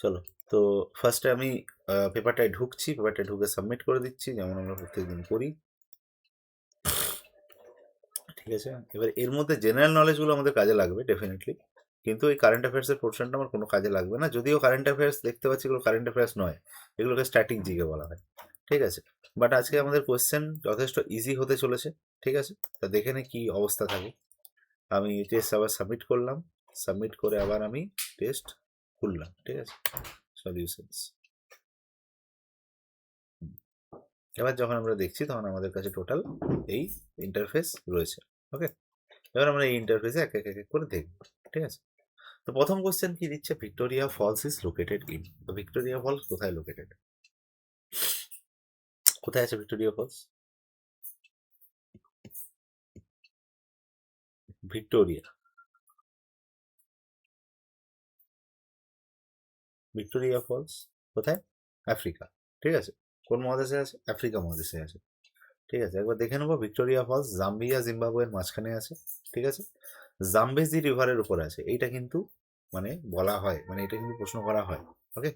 চলো, তো ফার্স্টে আমি পেপারটায় ঢুকছি, পেপারটায় ঢুকে সাবমিট করে দিচ্ছি, যেমন আমরা প্রত্যেকদিন করি। ঠিক আছে, এবার এর মধ্যে জেনারেল নলেজগুলো আমাদের কাজে লাগবে ডেফিনেটলি, কিন্তু এই কারেন্ট অ্যাফেয়ার্সের পোর্শনটা আমার কোনো কাজে লাগবে না, যদিও কারেন্ট অ্যাফেয়ার্স দেখতে পাচ্ছি এগুলো কারেন্ট অ্যাফেয়ার্স নয়, এগুলোকে স্ট্যাটিক জিকে বলা হয়। ঠিক আছে, বাট আজকে আমাদের কোয়েশ্চেন যথেষ্ট ইজি হতে চলেছে। ঠিক আছে, তা দেখে নে কি অবস্থা থাকে। আমি টেস্ট আবার সাবমিট করলাম, সাবমিট করে আবার আমি টেস্ট খুললাম। ঠিক আছে, সলিউশনস। এবার যখন আমরা দেখছি তখন আমাদের কাছে টোটাল এই ইন্টারফেস রয়েছে। ওকে, এবার আমরা এই ইন্টারফেসে এক এক এক এক করে দেখব। ঠিক আছে, তো প্রথম কোশ্চেন কি দিচ্ছে, Victoria false is located in. তো ভিক্টোরিয়া ফলস কোথায় লোকেটেড, কোথায় আছে Victoria false? Victoria, Victoria false কোথায়? আফ্রিকা। ঠিক আছে, কোন মহাদেশে আছে? আফ্রিকা মহাদেশে আছে। ঠিক আছে, একবার দেখে নেবো। ভিক্টোরিয়া ফলস জাম্বিয়া জিম্বাবুয়ের মাঝখানে আছে। ঠিক আছে, জাম্বেজি রিভারের উপর আছে, এইটা কিন্তু মানে বলা হয়, মানে এটা কিন্তু প্রশ্ন করা হয়। ওকে,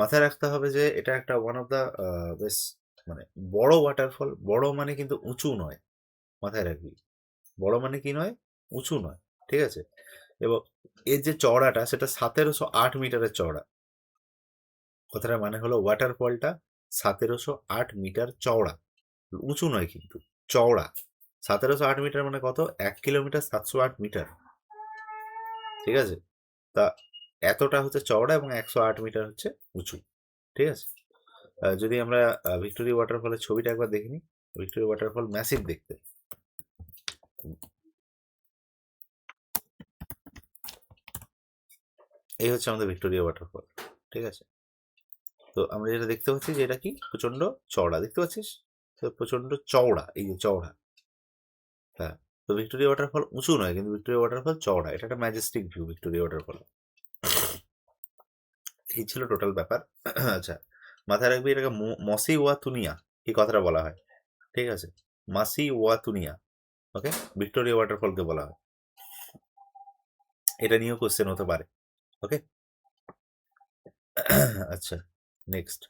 মাথায় রাখতে হবে যে এটা একটা ওয়ান অফ দ্য বেশ মানে বড় ওয়াটারফল। বড় মানে কিন্তু উঁচু নয়, মাথায় রাখবি। বড় মানে কি নয়, উঁচু নয়। ঠিক আছে, এবং এর যে চওড়াটা সেটা 1708 মিটারের চওড়া। কথাটার মানে হলো ওয়াটারফলটা 1708 মিটার চওড়া, উঁচু নয় কিন্তু, চওড়া। 1708 মিটার মানে কত? 1 কিলোমিটার 708 মিটার। ঠিক আছে, তা এতটা হচ্ছে চওড়া এবং 108 মিটার হচ্ছে উঁচু। ঠিক আছে, যদি আমরা ভিক্টোরিয়া ওয়াটারফলের ছবিটা একবার দেখে নিই। ভিক্টোরিয়া ওয়াটারফল ম্যাসিভ দেখতে। এই হচ্ছে আমাদের ভিক্টোরিয়া ওয়াটারফল। ঠিক আছে, তো আমরা যেটা দেখতে পাচ্ছি যে এটা কি প্রচন্ড চওড়া, দেখতে পাচ্ছিস? তো প্রচন্ড চওড়া, এই যে চওড়া। হ্যাঁ, তো ভিক্টোরিয়া ওয়াটারফল উঁচু নয় কিন্তু ভিক্টোরিয়া ওয়াটারফল চওড়া, এটা একটা ম্যাজেস্টিক ভিউ ভিক্টোরিয়া ওয়াটারফল। এই ছিল টোটাল ব্যাপার। আচ্ছা, মাথায় রাখবি এটাকে মসি ওয়াতুনিয়া এই কথাটা বলা হয়। ঠিক আছে, মাসি ওয়াতুনিয়া। ওকে, ভিক্টোরিয়া ওয়াটারফলকে বলা হয়। এটা নিয়েও কোশ্চেন হতে পারে। ওকে, আচ্ছা, next.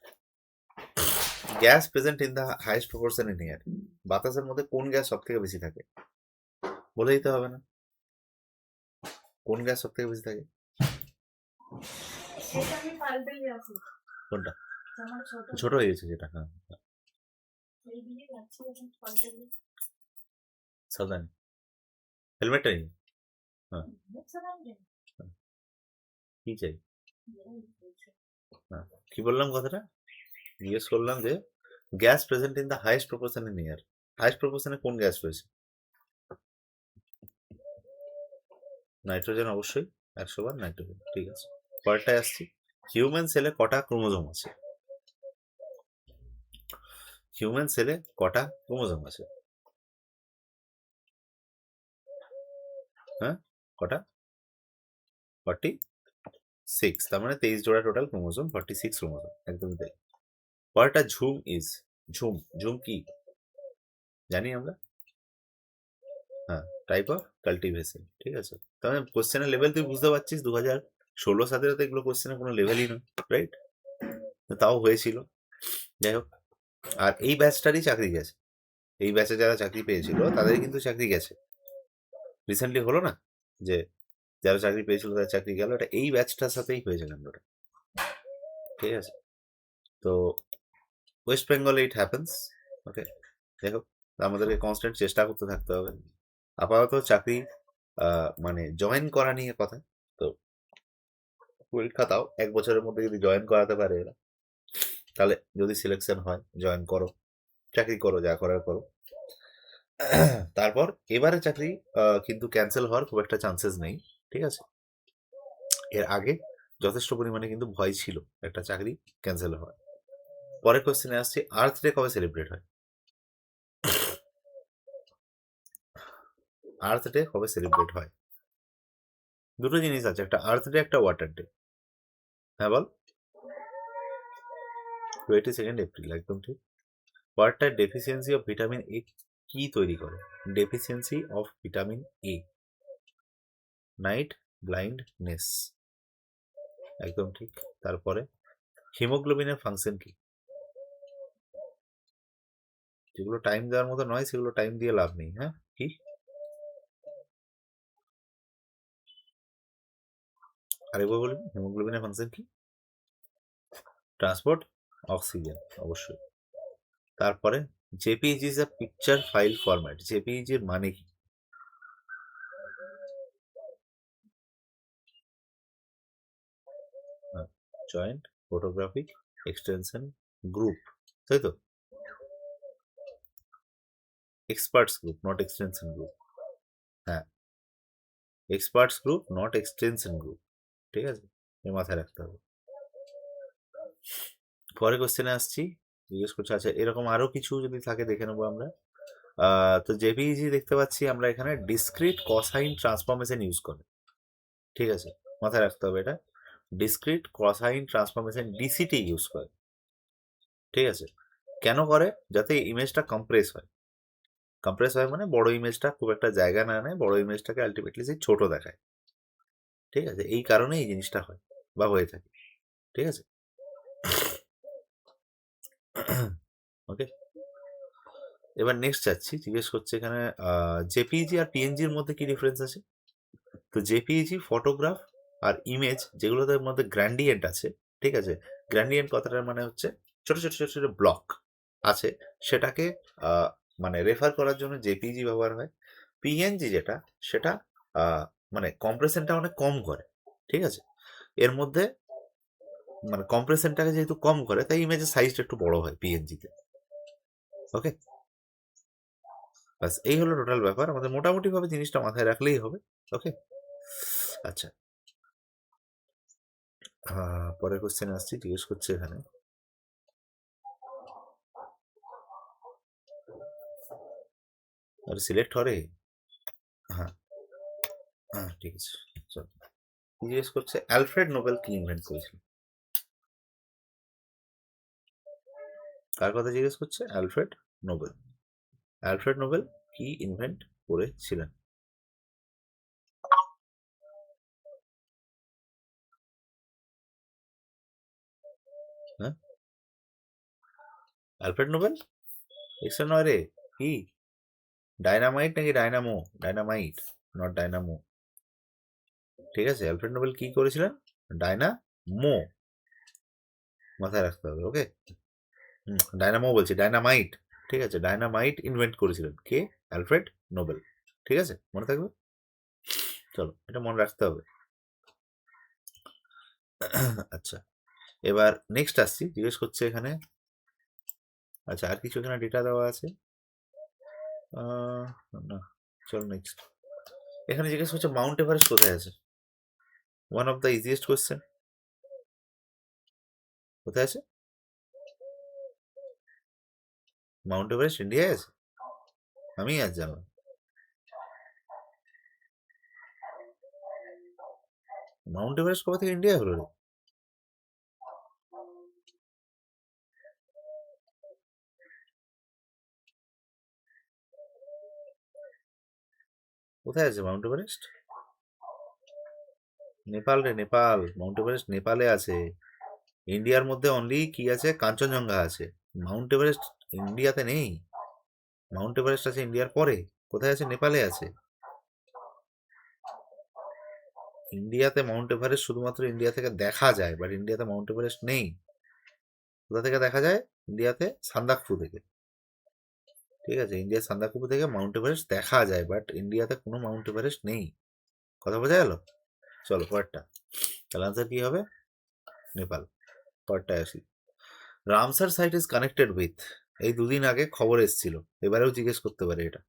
Gas present in the highest proportion in air. বাতাসের মধ্যে কোন গ্যাস সব থেকে বেশি থাকে? বলে দিতে হবে না, কোন গ্যাস সব থেকে বেশি থাকে? কোনটা? ছোট হয়ে গেছে যেটা, হ্যাঁ, সাবধানে, হেলমেটটা নিন। হ্যাঁ, কি চাই? হ্যাঁ, কি বললাম কথাটা? জিজ্ঞেস করলাম যে gas present in the highest proportion in air, highest প্রপোর্শনে কোন গ্যাস রয়েছে? নাইট্রোজেন, অবশ্যই, 100 বার নাইট্রোজেন। ঠিক আছে, পরেরটায় আসছি। হিউম্যান সেলে কটা ক্রোমোজোম আছে? হিউম্যান সেলে কটা ক্রোমোজোম আছে? হ্যাঁ, কটা? 46, তার মানে 23 জোড়া টোটাল ক্রোমোজোম, 46 ক্রোমোজোম, একদমই তাই। পরেরটা ঝুম ইজ, ঝুম, ঝুম কি জানি আমরা? হ্যাঁ, টাইপ অফ কাল্টিভেশন। ঠিক আছে, তাহলে কোশ্চেনের লেভেল তুই বুঝতে পারছিস, 2016-17 তো এগুলো কোশ্চেনের কোনো লেভেলই নয়, রাইট? তাও হয়েছিল, যাই হোক। আর এই ব্যাচটারই চাকরি গেছে, এই ব্যাচে যারা চাকরি পেয়েছিল তাদের কিন্তু চাকরি গেছে। রিসেন্টলি হলো না যে যারা চাকরি পেয়েছিল তাদের চাকরি গেল, এটা এই ব্যাচটার সাথেই হয়েছে কাণ্ডটা। ঠিক আছে, তো ওয়েস্ট বেঙ্গলে ইট হ্যাপেন্স। ওকে, যাই হোক, আমাদেরকে কনস্ট্যান্ট চেষ্টা করতে থাকতে হবে। আপাতত চাকরি মানে জয়েন করা নিয়ে কথা। তো পরীক্ষা দাও, 1 বছরের মধ্যে যদি জয়েন করাতে পারে এরা, তাহলে যদি সিলেকশন হয় জয়েন করো, চাকরি করো, যা করার করো। তারপর এবারে চাকরি কিন্তু ক্যান্সেল হওয়ার খুব একটা চান্সেস নেই। ঠিক আছে, এর আগে যথেষ্ট পরিমাণে কিন্তু ভয় ছিল একটা চাকরি ক্যান্সেল হওয়ার। পরের কোশ্চেনে আসছি, আর্থ ডে কবে সেলিব্রেট হয়? আর্থ ডে কবে সেলিব্রেট হয়? দুটো জিনিস আছে, একটা আর্থ ডে, একটা ওয়াটার ডে। হ্যাঁ বল। 22 এপ্রিল, একদম ঠিক। Water deficiency of vitamin A কি তৈরি করে? Deficiency of vitamin A, night blindness. একদম ঠিক। তারপরে হিমোগ্লোবিনের ফাংশন কি? যেগুলো টাইম দেওয়ার মতো নয় সেগুলো টাইম দিয়ে লাভ নেই। হ্যাঁ, কি? আরেকবার বলুন, হিমোগ্লোবিনের ফাংশন কি? ট্রান্সপোর্ট অক্সিজেন, অবশ্যই। তারপরে JPEG is a picture file format, JPEG এর মানে কি? জয়েন্ট ফটোগ্রাফিক এক্সটেনশন গ্রুপ, তাই তো? Experts group, not extension group. হ্যাঁ, experts group, not extension group. ঠিক আছে, এ মাথায় রাখতে হবে। পরে কোশ্চেনে আসছি, জিজ্ঞেস করছে। আচ্ছা, এরকম আরো কিছু যদি থাকে দেখে নেবো আমরা। তো জেপিইজি দেখতে পাচ্ছি আমরা এখানে ডিসক্রিট কসাইন ট্রান্সফরমেশন ইউজ করে। ঠিক আছে, মাথায় রাখতে হবে এটা। ডিসক্রিট কসাইন ট্রান্সফরমেশন ডিসিটি ইউজ করে। ঠিক আছে, কেন করে? যাতে ইমেজটা কম্প্রেস হয়। কম্প্রেস হয় মানে বড় ইমেজটা খুব একটা জায়গা না নেয়, বড় ইমেজটাকে আলটিমেটলি সেই ছোট দেখায়। ঠিক আছে, এই কারণে এই জিনিসটা হয় বা হয়ে থাকে। ঠিক আছে, ওকে। এবার নেক্সট যাচ্ছি, জিজ্ঞেস করছে এখানে জেপিইজি আর পিএনজির মধ্যে কি ডিফারেন্স আছে? তো জেপিইজি ফটোগ্রাফ আর ইমেজ যেগুলোদের মধ্যে গ্র্যান্ডিয়েন্ট আছে। ঠিক আছে, গ্র্যান্ডিয়েন্ট কথাটার মানে হচ্ছে ছোট ছোট ছোট ছোট ব্লক আছে, সেটাকে মানে রেফার করার জন্য জেপিইজি ব্যবহার হয়। পিএনজি যেটা, সেটা মানে কম্প্রেশনটা অনেক কম করে। ঠিক আছে, এর মধ্যে মানে কম্প্রেশনটাকে যেহেতু কম করে তাই ইমেজের সাইজটা একটু বড় হয় পিএনজিতে। ওকে, বাস এই হলো টোটাল ব্যাপার। আমাদের মোটামুটি ভাবে জিনিসটা মাথায় রাখলেই হবে। ওকে, আচ্ছা। পরের কোশ্চেন আসছি, জিজ্ঞেস করছে এখানে আর সিলেক্ট হরে। হ্যাঁ, হ্যাঁ, ঠিক আছে, চল। জিজ্ঞেস করছে অ্যালফ্রেড নোবেল কি ইনভেন্ট করেছিল? কার কথা জিজ্ঞেস করছে? Alfred Nobel. অ্যালফ্রেড নোবেল কি ইনভেন্ট করেছিলেন? হ্যাঁ, অ্যালফ্রেড নোবেল এক্সট্রা নয় রে। কি, ডাইনামাইট নাকি ডাইনামো? Dynamite, not dynamo. ঠিক আছে, অ্যালফ্রেড নোবেল কি করেছিলেন? ডাইনামো, মাথায় রাখতে হবে। ওকে, ডাইনামো বলছি, ডাইনামাইট। ঠিক আছে, ডাইনামাইট ইনভেন্ট করেছিলেন কে? Alfred Nobel. ঠিক আছে, মনে থাকবে। চলো, এটা মনে রাখতে হবে। আচ্ছা, এবার নেক্সট আসছি, জিজ্ঞেস করছে এখানে। আচ্ছা, আর কিছু এখানে ডেটা দেওয়া আছে? না, চলো নেক্সট। এখানে জিজ্ঞেস করছে মাউন্ট এভারেস্ট কোথায় আছে? One of the easiest question. কোথায় আছে মাউন্ট এভারেস্ট? ইন্ডিয়ায় আছে? আমি আজ জানলাম। মাউন্ট এভারেস্ট কবে থেকে ইন্ডিয়া হলো রে? কোথায় আছে মাউন্ট এভারেস্ট? নেপাল রে, নেপাল। মাউন্ট এভারেস্ট নেপালে আছে। ইন্ডিয়ার মধ্যে অনলি কি আছে? কাঞ্চনজঙ্ঘা আছে। মাউন্ট এভারেস্ট ইন্ডিয়াতে নেই। মাউন্ট এভারেস্ট আছে ইন্ডিয়ার পরে। কোথায় আছে? নেপালে আছে। ইন্ডিয়াতে মাউন্ট এভারেস্ট শুধুমাত্র ইন্ডিয়া থেকে দেখা যায়, বাট ইন্ডিয়াতে মাউন্ট এভারেস্ট নেই। কোথা থেকে দেখা যায়? ইন্ডিয়াতে সান্দাকফু থেকে। ঠিক আছে, ইন্ডিয়ার সান্দাকফু থেকে মাউন্ট এভারেস্ট দেখা যায়, বাট ইন্ডিয়াতে কোনো মাউন্ট এভারেস্ট নেই। কথা বোঝা গেল? চলো পরেরটা। তাহলে আনসার কি হবে? নেপাল। পরেরটায় আসি। Ramsar site is connected with, এই দুদিন আগে খবর এসেছিল, এবারেও জিজ্ঞেস করতে পারে এটা।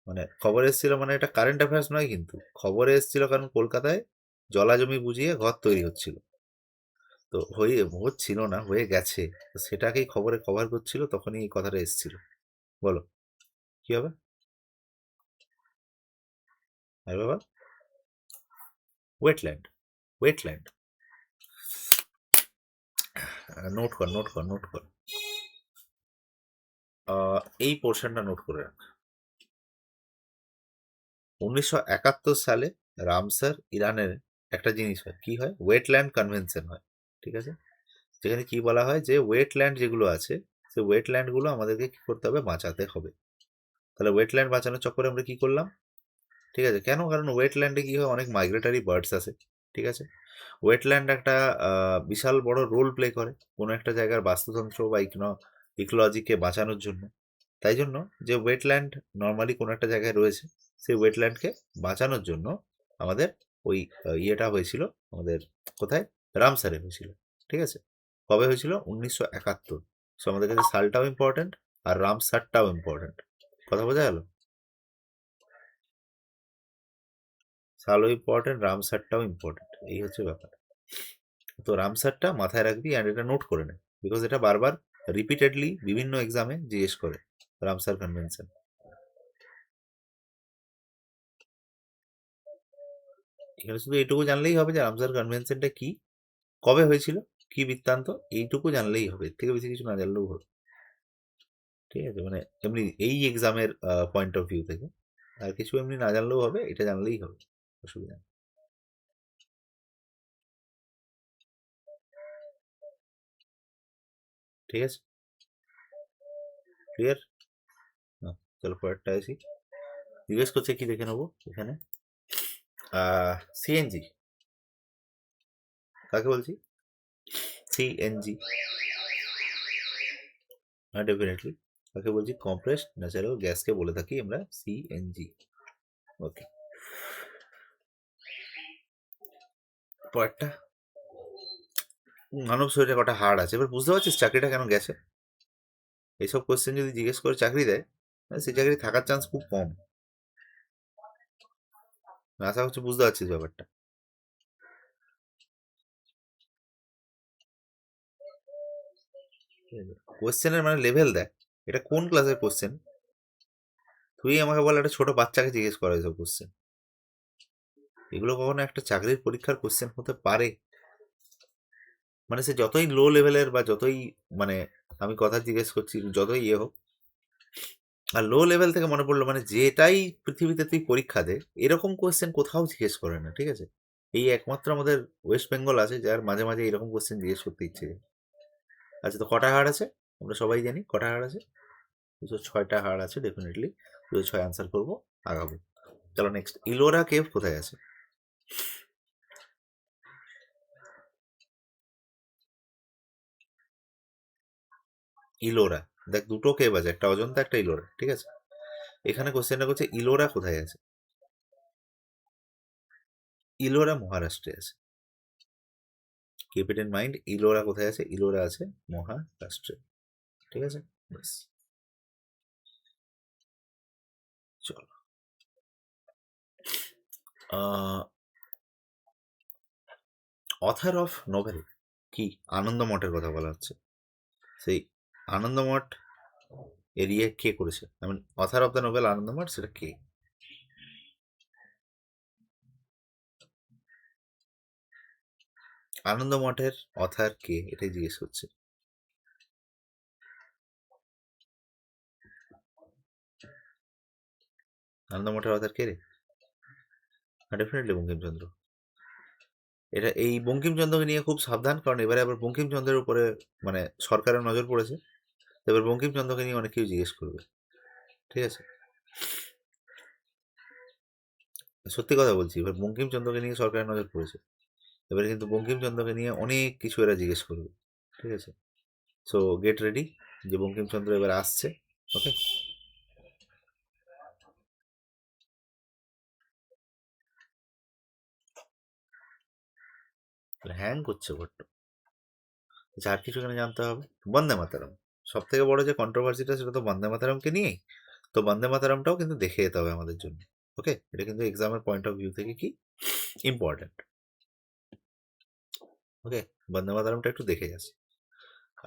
মানে খবর এসেছিল মানে এটা কারেন্ট অ্যাফেয়ার্স নয়, কিন্তু খবরে এসেছিল কারণ কলকাতায় জলাজমি বুঝিয়ে ঘর তৈরি হচ্ছিল। তো হচ্ছিল না, হয়ে গেছে। তো সেটাকেই খবরে কভার করছিল, তখনই এই কথাটা এসেছিল। বলো কি হবে? আর বাবা, ওয়েটল্যান্ড, ওয়েটল্যান্ড। নোট কর, নোট কর, নোট কর। এই পোর্শনটা নোট করে রাখ। 1971 সালে রামসার ইরানের একটা জিনিস হয়, কি হয়, ওয়েটল্যান্ড কনভেনশন হয়, ঠিক আছে, যেখানে কি বলা হয় যে ওয়েটল্যান্ড যেগুলো আছে সেই ওয়েটল্যান্ডগুলো আমাদেরকে কি করতে হবে, বাঁচাতে হবে। তাহলে ওয়েটল্যান্ড বাঁচানোর চক্করে আমরা কি করলাম, ঠিক আছে, কেন, কারণ ওয়েটল্যান্ডে কি হয়, অনেক মাইগ্রেটারি বার্ডস আছে, ঠিক আছে, ওয়েটল্যান্ড একটা বিশাল বড় রোল প্লে করে কোনো একটা জায়গার বাস্তুতন্ত্র বা ইকোলজিকে বাঁচানোর জন্য। তাই জন্য যে ওয়েটল্যান্ড নর্মালি কোনো একটা জায়গায় রয়েছে, সেই ওয়েটল্যান্ডকে বাঁচানোর জন্য আমাদের ওই ইয়েটা হয়েছিল আমাদের, কোথায়, রামসারে হয়েছিল, ঠিক আছে, কবে হয়েছিল, 1971। সো আমাদের কাছে সালটাও ইম্পর্টেন্ট আর রামসারটাও ইম্পর্টেন্ট, কথা বোঝা গেল, সালও ইম্পর্টেন্ট, রামসারটাও ইম্পর্টেন্ট, এই হচ্ছে ব্যাপার। তো রামসারটা মাথায় রাখবি অ্যান্ড এটা নোট করে নে, বিকজ এটা বারবার রিপিটেডলি বিভিন্ন এক্সামে জিজ্ঞেস করে, রামসার কনভেনশন। এখানে শুধু এইটুকু জানলেই হবে যে রামসার কনভেনশনটা কি, কবে হয়েছিল, কি বৃত্তান্ত, এইটুকু জানলেই হবে, এর থেকে বেশি কিছু না জানলেও হবে, ঠিক আছে, মানে এমনি এই এক্সামের পয়েন্ট অফ ভিউ থেকে আর কিছু এমনি না জানলেও হবে, এটা জানলেই হবে, অসুবিধা নেই, ঠিক আছে, ক্লিয়ার। চলো পরেরটা আসি, জিজ্ঞেস করছে কি দেখে নেবো এখানে, সিএনজি কাকে বলছি, সিএনজি, হ্যাঁ ডেফিনেটলি, কাকে বলছি, কম্প্রেসড ন্যাচারাল গ্যাসকে বলে থাকি আমরা সিএনজি। ওকে, পরেরটা, মানব শরীরে কটা হাড় আছে, এবার বুঝতে পারছিস চাকরিটা কেন গেছে, এইসব কোশ্চেন যদি জিজ্ঞেস করে চাকরি দেয়, তাহলে সেই চাকরি থাকার চান্স খুব কম, আশা হচ্ছে বুঝতে পারছিস ব্যাপারটা। কোশ্চেনের মানে লেভেল দেখ, এটা কোন ক্লাসের কোশ্চেন, তুই আমাকে বল একটা ছোট বাচ্চাকে জিজ্ঞেস করা এসব কোশ্চেন, এগুলো কখনো একটা চাকরির পরীক্ষার কোশ্চেন হতে পারে, মানে সে যতই লো লেভেলের বা যতই, মানে আমি কথা জিজ্ঞেস করছি যতই ইয়ে হোক, আর লো লেভেল থেকে মনে পড়লো, মানে যেটাই পৃথিবীতে তুই পরীক্ষা দে, এরকম কোশ্চেন কোথাও জিজ্ঞেস করে না, ঠিক আছে, এই একমাত্র আমাদের ওয়েস্ট বেঙ্গল আছে যার মাঝে মাঝে এরকম কোশ্চেন জিজ্ঞেস করতে ইচ্ছে যায়। আচ্ছা, তো কটা হাড় আছে, আমরা সবাই জানি কটা হাড় আছে, 206টা হাড় আছে ডেফিনেটলি, 206 আনসার করবো, আগাবো। চলো নেক্সট, ইলোরা কেভ কোথায় আছে, ইলোরা, দেখ দুটো কেভ আছে, একটা অজন্তা একটা ইলোরা, ঠিক আছে, এখানে কোশ্চেনটা করছে ইলোরা কোথায় আছে, ইলোরা মহারাষ্ট্রে আছে, keep it in mind, Ellora কোথায় আছে, ইলোরা আছে মহারাষ্ট্রে, ঠিক আছে, ব্যাস, চলো, অথার অফ নোভেল কি, আনন্দমঠের কথা বলা হচ্ছে, সেই আনন্দমঠ এরিয়া কে করেছে, I mean author of the novel Anandamath, সেটা কে, আনন্দমঠের অথার কে, এটাই জিজ্ঞেস করছে, আনন্দমঠের অথার কে রে, ডেফিনেটলি বঙ্কিমচন্দ্র, এটা এই বঙ্কিমচন্দ্রকে নিয়ে খুব সাবধান, কারণ এবারে আবার বঙ্কিমচন্দ্রের উপরে মানে সরকারের নজর পড়েছে, এবার বঙ্কিমচন্দ্রকে নিয়ে অনেক কিছু জিজ্ঞেস করবে, ঠিক আছে, সত্যি কথা বলছি, এবার বঙ্কিমচন্দ্রকে নিয়ে সরকারের নজর পড়েছে, এবারে কিন্তু বঙ্কিমচন্দ্রকে নিয়ে অনেক কিছু এরা জিজ্ঞেস করবে, ঠিক আছে, সো গেট রেডি, যে বঙ্কিমচন্দ্র এবার আসছে, ওকে, হ্যাং করছে বড্ড, যার কিছু এখানে জানতে হবে, বন্দে মাতারাম, সব থেকে বড় যে কন্ট্রোভার্সিটা সেটা তো বন্দে মাতারামকে নিয়েই, তো বন্দে মাতারামটাও কিন্তু দেখে যেতে হবে আমাদের জন্য, ওকে, এটা কিন্তু এক্সামের পয়েন্ট অফ ভিউ থেকে কি ইম্পর্টেন্ট, ওকে, বন্দে মাতারামটা একটু দেখে যাস,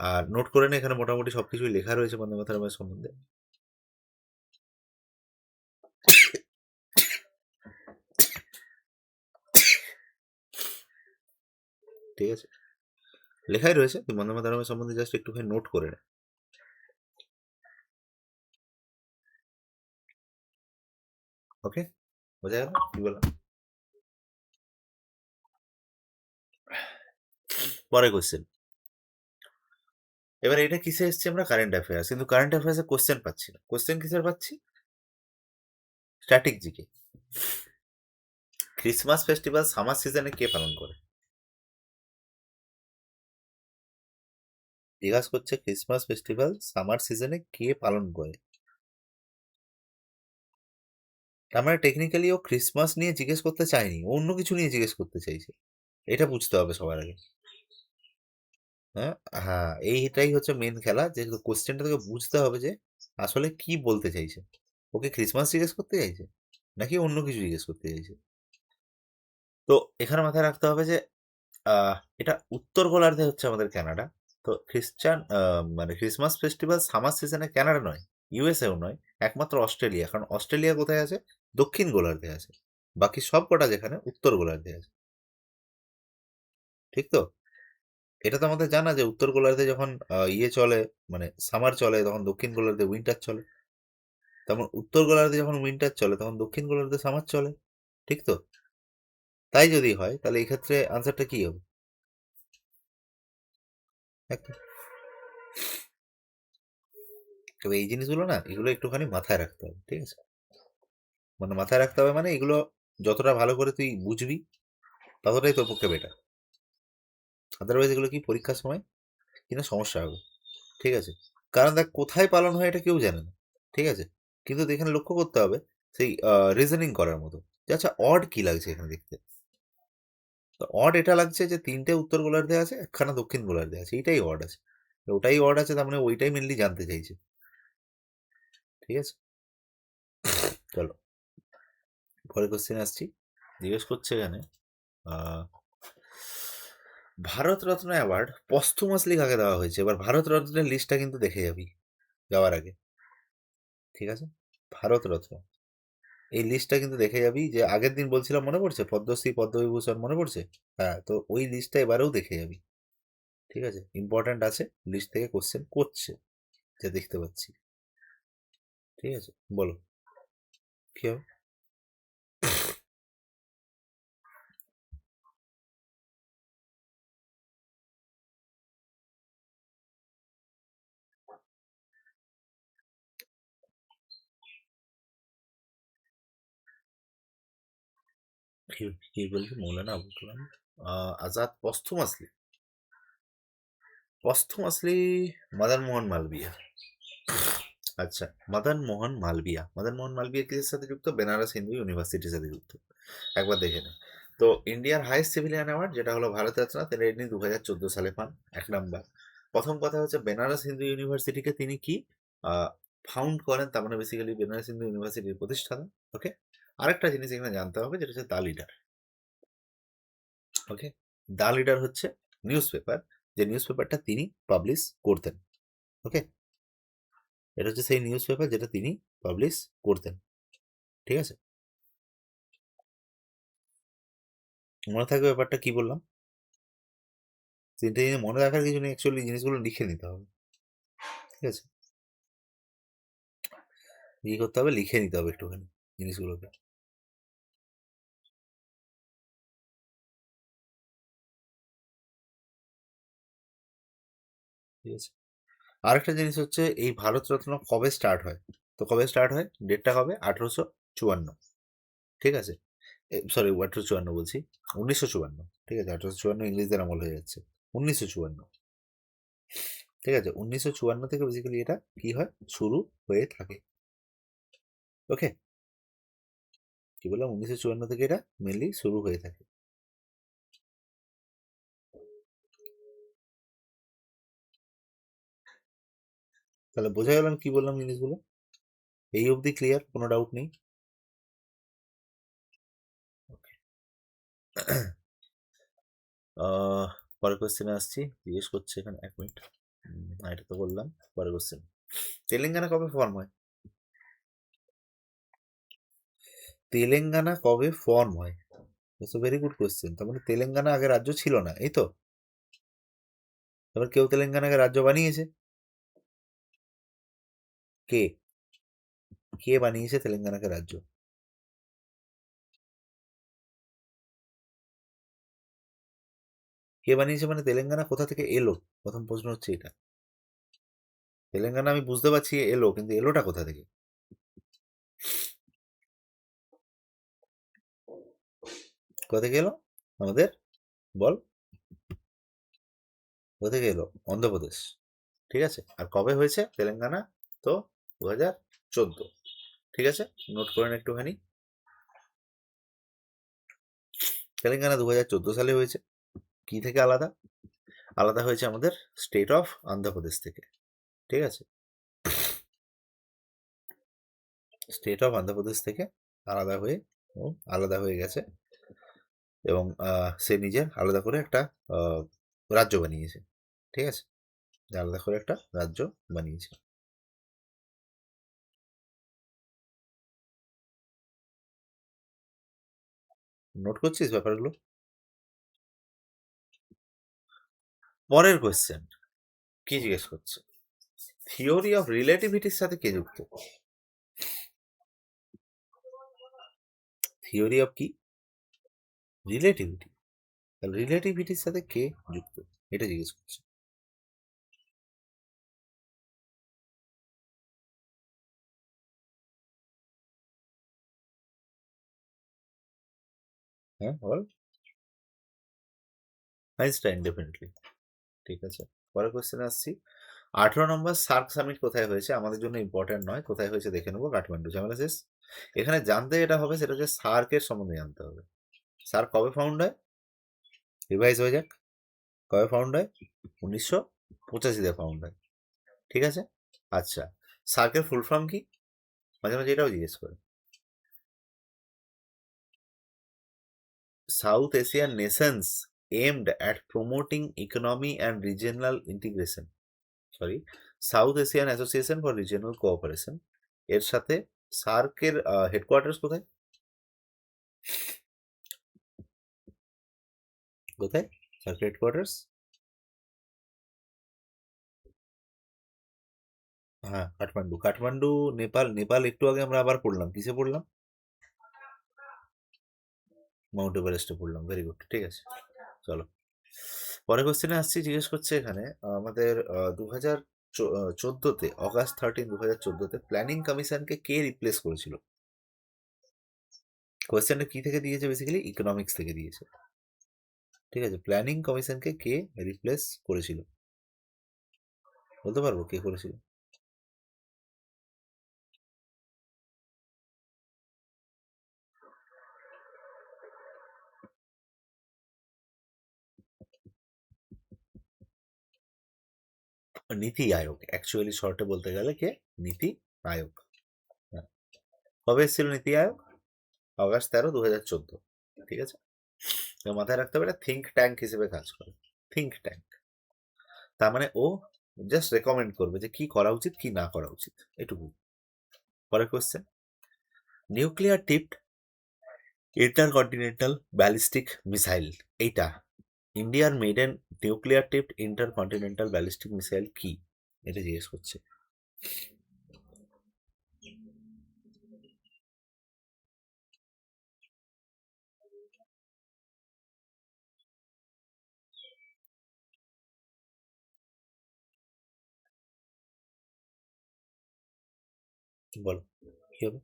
আর নোট করে নে, এখানে মোটামুটি সবকিছুই লেখা রয়েছে বন্দে মাতারামের সম্বন্ধে, ঠিক আছে, লেখাই রয়েছে, তুই বন্দে মাতারামের সম্বন্ধে জাস্ট একটুখানি নোট করে নে, ওকে, বোঝা গেল কি বললাম। পরে কোশ্চেন। এবার এটা কিসে এসছে, আমরা কারেন্ট অ্যাফেয়ার্স, কিন্তু কারেন্ট অ্যাফেয়ার্সে কোশ্চেন পাচ্ছি না। কোশ্চেন কিসের পাচ্ছি? Static GK. Christmas festival summer সিজনে কে পালন করে? জিজ্ঞাসা করছে ক্রিসমাস ফেস্টিভ্যাল সামার সিজনে কে পালন করে। তার মানে টেকনিক্যালি ও ক্রিসমাস নিয়ে জিজ্ঞেস করতে চায়নি, ও অন্য কিছু নিয়ে জিজ্ঞেস করতে চাইছে। এটা বুঝতে হবে সবার আগে। হ্যাঁ, হ্যাঁ, এইটাই হচ্ছে মেন খেলা, যে কোশ্চেনটা তোকে বুঝতে হবে যে আসলে কি বলতে চাইছে। ওকে ক্রিসমাস জিজ্ঞেস করতে চাইছে নাকি অন্য কিছু জিজ্ঞেস করতে চাইছে। তো এখানে মাথায় রাখতে হবে যে এটা উত্তর গোলার্ধে হচ্ছে আমাদের কানাডা। তো মানে ক্রিসমাস ফেস্টিভ্যাল সামার সিজনে কানাডা নয়, ইউএসএও নয়, একমাত্র অস্ট্রেলিয়া। কারণ অস্ট্রেলিয়া কোথায় আছে? দক্ষিণ গোলার্ধে আছে। বাকি সব কটা যেখানে উত্তর গোলার্ধে আছে। ঠিক তো? এটা তো আমাদের জানা যে উত্তর গোলার্ধে যখন ইয়ে চলে, মানে সামার চলে, তখন দক্ষিণ গোলার্ধে উইন্টার চলে। তেমন উত্তর গোলার্ধে যখন উইন্টার চলে তখন দক্ষিণ গোলার্ধে সামার চলে। ঠিক তো? তাই যদি হয় তাহলে এই ক্ষেত্রে আনসারটা কি হবে? একদম। তবে এই জিনিসগুলো না, এগুলো একটুখানি মাথায় রাখতে হবে, ঠিক আছে? মানে মাথায় রাখতে হবে, মানে এগুলো যতটা ভালো করে তুই বুঝবি ততটাই তোর পক্ষে বেটার। আদারওয়াইজ এগুলো কি পরীক্ষার সময় কিন্তু সমস্যা হবে। ঠিক আছে? কারণ দেখ, কোথায় পালন হয় এটা কেউ জানে না। ঠিক আছে? কিন্তু এখানে লক্ষ্য করতে হবে সেই রিজনিং করার মতো, যে আচ্ছা অড কি লাগছে এখানে দেখতে। তো অড এটা লাগছে যে তিনটে উত্তর গোলার্ধে আছে, একখানা দক্ষিণ গোলার্ধে আছে, এইটাই অড আছে। তো ওটাই অড আছে, তার মানে ওইটাই মেনলি জানতে চাইছে। ঠিক আছে? চলো পরের কোশ্চেন আসছি। জিজ্ঞেস করছে এখানে আহ, ভারত রত্ন অ্যাওয়ার্ড পস্থুমাসলি কাকে দেওয়া হয়েছে। এবার ভারত রত্নের লিস্টটা কিন্তু দেখে যাবি যাওয়ার আগে। ঠিক আছে? ভারত রত্ন এই লিস্টটা কিন্তু দেখে যাবি, যে আগের দিন বলছিলাম মনে পড়ছে, পদ্মশ্রী পদ্মবিভূষণ মনে পড়ছে। হ্যাঁ, তো ওই লিস্টটা এবারেও দেখে যাবি। ঠিক আছে? ইম্পর্ট্যান্ট আছে, লিস্ট থেকে কোশ্চেন করছে, যা দেখতে পাচ্ছি। ঠিক আছে, বলো কি হবে। কি কি বললি? মৌলানা আবুল কালাম আজাদ পস্থুমাসলি। পস্থুমাসলি মদন মোহন মালবিয়া। আচ্ছা, মদন মোহন মালবিয়া কিসের সাথে যুক্ত? বেনারস হিন্দু ইউনিভার্সিটির সাথে যুক্ত। একবার দেখে নে। তো ইন্ডিয়ার হাইয়েস্ট সিভিলিয়ান অ্যাওয়ার্ড যেটা হলো ভারত রত্ন, তিনি 2014 সালে পান। এক নাম্বার। প্রথম কথা হচ্ছে বেনারস হিন্দু ইউনিভার্সিটিকে তিনি কি ফাউন্ড করেন, তার মানে বেসিক্যালি বেনারস হিন্দু ইউনিভার্সিটির প্রতিষ্ঠাতা। ওকে। আরেকটা জিনিস এখানে জানতে হবে, যেটা হচ্ছে the leader. Okay. The leader হচ্ছে নিউজ পেপার, যে নিউজ পেপারটা তিনি পাবলিশ করতেন। ওকে। এটা হচ্ছে সেই নিউজ পেপার যেটা তিনি পাবলিশ করতেন। ঠিক আছে? মনে থাকবে ব্যাপারটা কি বললাম? তিনটে জিনিস মনে রাখার কিছু নেই, অ্যাকচুয়ালি জিনিসগুলো লিখে নিতে হবে। ঠিক আছে? কি করতে হবে? লিখে নিতে হবে একটুখানি জিনিসগুলোকে। ঠিক আছে? আরেকটা জিনিস হচ্ছে, এই ভারতরত্ন কবে স্টার্ট হয়? তো কবে স্টার্ট হয়, ডেটটা হবে 1854। ঠিক আছে? সরি, 1854 বলছি, 1954। ঠিক আছে? 1854 ইংরেজদের আমল হয়ে যাচ্ছে। 1954। ঠিক আছে? 1954 থেকে বেসিক্যালি এটা কি হয়, শুরু হয়ে থাকে। ওকে। কি বললাম? 1954 থেকে এটা মেনলি শুরু হয়ে থাকে। তাহলে বোঝা গেল আমি কি বললাম জিনিসগুলো। এই অবধি ক্লিয়ার? কোনো ডাউট নেই? আহ, পরের কোশ্চেনে আসছি। জিজ্ঞেস করছে এখানে, এক মিনিট। এটা তো বললাম। পরের কোশ্চেন, তেলেঙ্গানা কবে ফর্ম হয়? তেলেঙ্গানা কবে ফর্ম হয়? Very good question. তার মানে তেলেঙ্গানা আগে রাজ্য ছিল না, এই তো? এবার কেউ তেলেঙ্গানাকে রাজ্য বানিয়েছে। কে? কে বানিয়েছে তেলেঙ্গানাকে রাজ্য? কে বানিয়েছে মানে তেলেঙ্গানা কোথা থেকে এলো, প্রথম প্রশ্ন হচ্ছে এটা। তেলেঙ্গানা আমি বুঝতে পারছি এলো, কিন্তু এলোটা কোথা থেকে? কোথা থেকে এলো আমাদের, বল, কোথা থেকে এলো? অন্ধ্রপ্রদেশ। ঠিক আছে, আর কবে হয়েছে তেলেঙ্গানা? তো 2014। ঠিক আছে, নোট করেন একটুখানি। তেলেঙ্গানা 2014 সালে হয়েছে। কি থেকে আলাদা? আলাদা হয়েছে আমাদের স্টেট অফ অন্ধ্রপ্রদেশ থেকে। ঠিক আছে, স্টেট অফ অন্ধ্রপ্রদেশ থেকে আলাদা হয়ে ও আলাদা হয়ে গেছে, এবং সে নিজের আলাদা করে একটা রাজ্য বানিয়েছে। ঠিক আছে, আলাদা করে একটা রাজ্য বানিয়েছে। নোট করছিস ব্যাপারগুলো? পরের কোয়েশ্চেন কি জিজ্ঞেস করছে? থিওরি অফ রিলেটিভিটির সাথে কে যুক্ত? থিওরি অফ কি? রিলেটিভিটি। তাহলে রিলেটিভিটির সাথে কে যুক্ত, এটা জিজ্ঞেস করছে। হ্যাঁ বল। Einstein, definitely. ঠিক আছে, পরের কোয়েশ্চেনে আসছি। 18 নম্বর সার্ক সামিট কোথায় হয়েছে? আমাদের জন্য ইম্পর্টেন্ট নয়, কোথায় হয়েছে দেখে নেবো। কাঠমান্ডু, ঝামেলা শেষ। এখানে জানতে এটা হবে, সেটা হচ্ছে সার্কের সম্বন্ধে জানতে হবে। সার্ক কবে ফাউন্ড হয়? রিভাইজ হয়ে যাক। কবে ফাউন্ড হয়? 1985-তে ফাউন্ড হয়। ঠিক আছে, আচ্ছা, সার্কের ফুল ফর্ম কি? মাঝে মাঝে এটাও জিজ্ঞেস করে। South Asian Nations aimed at promoting economy and regional integration, sorry, south Asian association for regional cooperation, এর সাথে সার্কের হেডকোয়ার্টার্স কোথায়? কোথায় সার্কের হেডকোয়ার্টার্স? হ্যাঁ, কাঠমান্ডু। কাঠমান্ডু নেপাল। নেপাল একটু আগে আমরা আবার পড়লাম, কিসে পড়লাম? মাউন্ট এভারেস্টে পড়লাম। ভেরি গুড, ঠিক আছে, চলো পরের কোশ্চেনে আসছি। জিজ্ঞেস করছে এখানে আমাদের 2014-তে, অগাস্ট 13, 2014-তে প্ল্যানিং কমিশনকে কে রিপ্লেস করেছিল? কোয়েশ্চেনটা কি থেকে দিয়েছে? বেসিক্যালি ইকোনমিক্স থেকে দিয়েছে। ঠিক আছে, প্ল্যানিং কমিশনকে কে রিপ্লেস করেছিল? বলতে পারবো কে করেছিল? নীতি আয়োগ, অ্যাকচুয়ালি শর্টে বলতে গেলে কে? নীতি আয়োগ। হ্যাঁ। কবে এসেছিল নীতি আয়োগ? অগাস্ট 13, 2014। ঠিক আছে, তো মাথায় রাখতে হবে এটা থিঙ্ক ট্যাঙ্ক হিসেবে কাজ করে। থিঙ্ক ট্যাঙ্ক, তার মানে ও জাস্ট রেকমেন্ড করবে যে কি করা উচিত কি না করা উচিত, এটুকু। পরের question, nuclear tipped intercontinental ballistic missile, এইটা ইন্ডিয়ার maiden nuclear tipped intercontinental ballistic missile কি, এটা জিজ্ঞেস করছে। বলো কি হবে?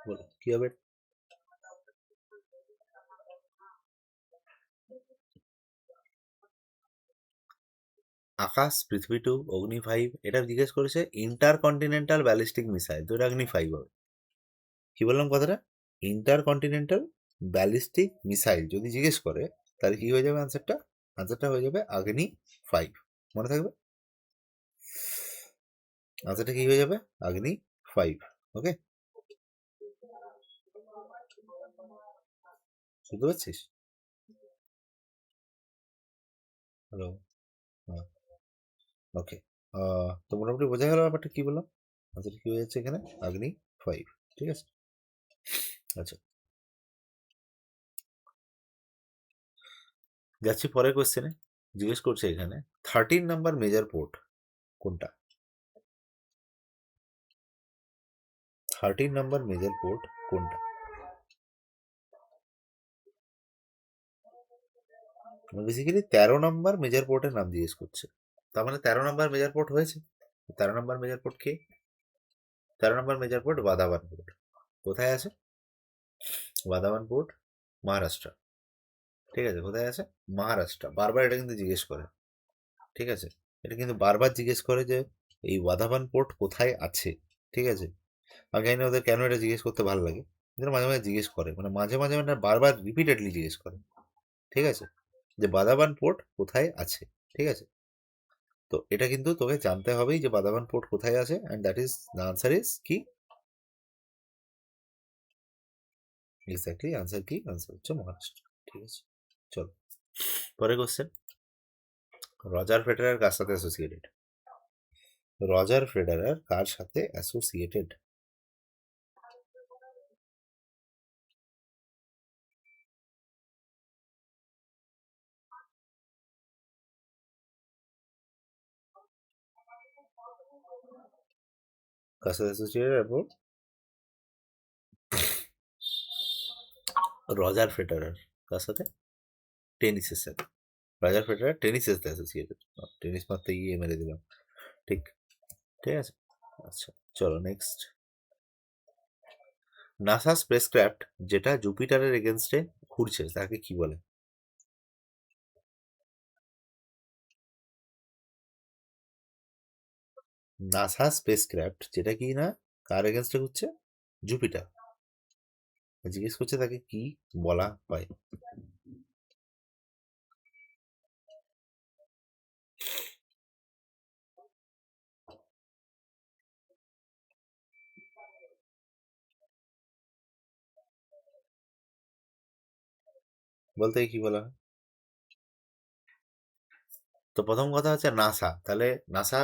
বলো কি হবে? আকাশ, পৃথিবী 2, অগ্নি 5, এটা জিজ্ঞেস করেছে ইন্টারকন্টিনেন্টাল ব্যালিস্টিক মিসাইল, তো এটা অগ্নি 5 হবে। কি বললাম কথাটা? ইন্টারকন্টিনেন্টাল ব্যালিস্টিক মিসাইল যদি জিজ্ঞেস করে, তাহলে কি হয়ে যাবে আনসারটা? আনসারটা হয়ে যাবে অগ্নি 5। মনে থাকবে আনসারটা কি হয়ে যাবে? অগ্নি 5। ওকে, বুঝতে পারছিস? হ্যালো। হ্যাঁ, ওকে। তো মোটামুটি বোঝা গেল ব্যাপারটা কি বললাম, আচ্ছা কি হয়ে যাচ্ছে এখানে আগ্নি 5, ঠিক আছে। আচ্ছা যাচ্ছি পরের কোশ্চেনে, জিজ্ঞেস করছে এখানে 13 নাম্বার মেজর পোর্ট কোনটা? 13 নাম্বার মেজর পোর্ট কোনটা? বেসিক্যালি 13 নাম্বার মেজর পোর্টের নাম জিজ্ঞেস করছে, তার মানে 13 নাম্বার মেজর পোর্ট হয়েছে। 13 নাম্বার মেজর পোর্ট কে? 13 নাম্বার মেজর পোর্ট বাদাবান পোর্ট। কোথায় আছে বাদাবান পোর্ট? মহারাষ্ট্র, ঠিক আছে। কোথায় আছে? মহারাষ্ট্র। বারবার এটা কিন্তু জিজ্ঞেস করে, ঠিক আছে। এটা কিন্তু বারবার জিজ্ঞেস করে যে এই ওয়াধাবান পোর্ট কোথায় আছে, ঠিক আছে। আমি জানি না ওদের কেন এটা জিজ্ঞেস করতে ভালো লাগে, কিন্তু মাঝে মাঝে জিজ্ঞেস করে, মানে মাঝে মাঝে মানে বারবার রিপিটেডলি জিজ্ঞেস করে, ঠিক আছে, যে বাদাবান পোর্ট কোথায় আছে, ঠিক আছে। তো এটা কিন্তু তোকে জানতে হবেই যে বাদাবান পোর্ট কোথায় আছে, and that is the answer is কি? এক্স্যাক্টলি আনসার কি? আনসার হচ্ছে মহারাষ্ট্র, ঠিক আছে। চলো পরে কোশ্চেন, রজার ফেডারার কার সাথে অ্যাসোসিয়েটেড? রজার ফেডারার কার সাথে অ্যাসোসিয়েটেড? কার সাথে অ্যাসোসিয়েটেড এবং রজার ফেডারার কার সাথে? টেনিসের সাথে। রজার ফেডারার টেনিসের সাথে অ্যাসোসিয়েটেড। টেনিস মারতে গিয়ে মেরে দিলাম, ঠিক, ঠিক আছে। আচ্ছা চলো নেক্সট, নাসা স্পেসক্রাফট যেটা জুপিটারের এগেনস্টে ঘুরছে তাকে কি বলে? নাসা স্পেসক্রাফট যেটা কি না কার এগেনস্টে ঘুরছে? জুপিটার। জিজ্ঞেস করছে তাকে কি বলা হয়? বলতে কি বলা হয়? তো প্রথম কথা হচ্ছে নাসা, তাহলে নাসা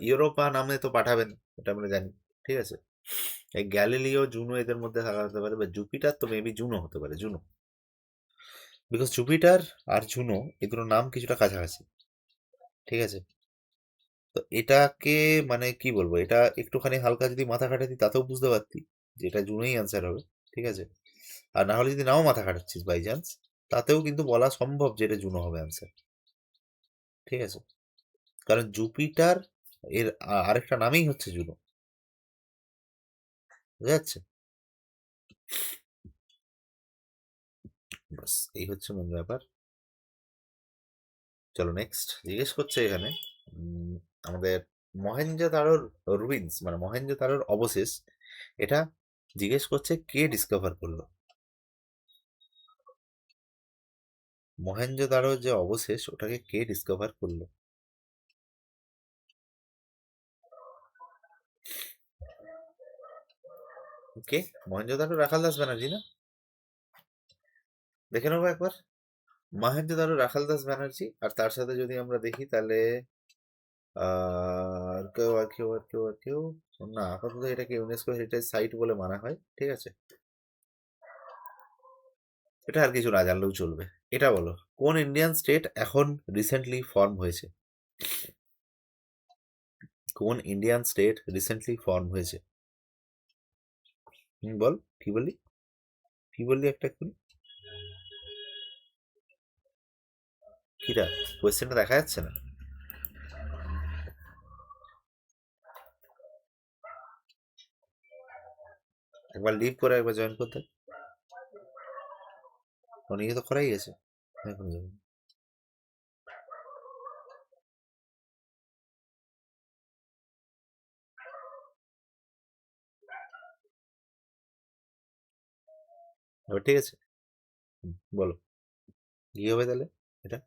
ইউরোপা নামে তো পাঠাবেন, এটা আমরা জানি, ঠিক আছে। এই গ্যালিলিও জুনো এদের মধ্যে থাকা হতে পারে, বা জুপিটার তো মেবি জুনো হতে পারে, জুনো। বিকজ জুপিটার আর জুনো এগুলোর নাম কিছুটা কাছাকাছি, ঠিক আছে। তো এটাকে মানে কি বলবো, এটা একটুখানি হালকা যদি মাথা খাটাতি তাতেও বুঝতে পারতি যে এটা জুনোই অ্যান্সার হবে, ঠিক আছে। আর না হলে যদি নাও মাথা খাটাচ্ছিস বাই চান্স, তাতেও কিন্তু বলা সম্ভব যে এটা জুনো হবে অ্যান্সার, ঠিক আছে। কারণ জুপিটার এর আরেকটা নামই হচ্ছে জুনো, বুঝা যাচ্ছে। বাস এই হচ্ছে মূল ব্যাপার। চলো নেক্সট জিজ্ঞেস করছে এখানে উম, আমাদের মহেঞ্জোদারোর রুইন্স মানে মহেঞ্জোদারোর অবশেষ, এটা জিজ্ঞেস করছে কে ডিসকভার করলো? মহেঞ্জোদারোর যে অবশেষ ওটাকে কে ডিসকভার করলো? কে? মহেঞ্জোদারো রাখাল দাস ব্যানার্জি না? দেখে নেবো একবার। মহেঞ্জোদারো রাখাল দাস ব্যানার্জি, আর তার সাথে যদি আমরা দেখি তাহলে আর কেউ আর কেউ আর কেউ আর কেউ না, আপাতত এটাকে ইউনেস্কো হেরিটেজ সাইট বলে মানা হয়, ঠিক আছে। এটা আর কিছু না জানলেও চলবে। এটা বলো, কোন ইন্ডিয়ান স্টেট এখন রিসেন্টলি ফর্ম হয়েছে? কোন ইন্ডিয়ান স্টেট রিসেন্টলি ফর্ম হয়েছে? বল কি বললি, কি বললি একটা এক্ষুনি? কিরা, কোয়েশ্চেনটা দেখা যাচ্ছে না? একবার লিভ করে একবার জয়েন করতে। অনেকে তো করাই গেছে, এখন যাবে। এবার ঠিক আছে। বলো কি হবে তাহলে এটা?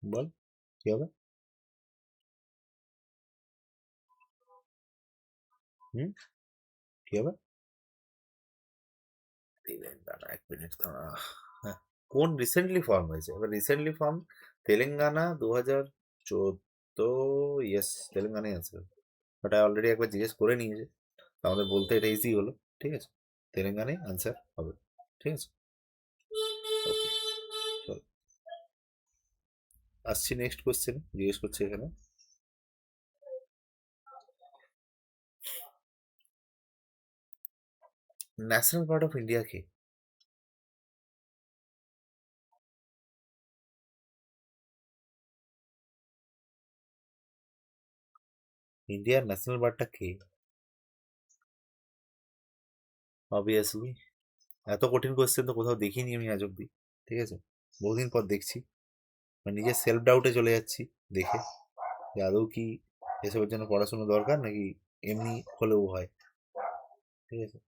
বল কি হবে? হুম, কি হবে? তেলেঙ্গানা, এক মিনিট দাঁড়া। হ্যাঁ, কোন রিসেন্টলি ফর্ম হয়েছে? এবার রিসেন্টলি ফর্ম তেলেঙ্গানা 2014। ইয়েস, তেলেঙ্গানাই আছে। ওটা অলরেডি একবার জিজ্ঞেস করে নিয়েছে, আমাদের বলতে এটা ইজি হলো। ঠিক আছে, তেলেঙ্গানাই আনসার হবে। ঠিক আছে, ওকে, চল আসছি নেক্সট কোশ্চেন। জিজ্ঞেস করছে এখানে, ন্যাশনাল পার্ট অফ ইন্ডিয়া কি? ইন্ডিয়ার ন্যাশনাল পার্টটা কি? অবভিয়াসলি, এত কঠিন কোশ্চেন তো কোথাও দেখিনি আমি আজ অব্দি। ঠিক আছে, বহুদিন পর দেখছি, মানে নিজের সেলফ ডাউটে চলে যাচ্ছি দেখে, যে আদৌ কি এসবের জন্য পড়াশোনা দরকার নাকি এমনি হলেও হয়। ঠিক আছে,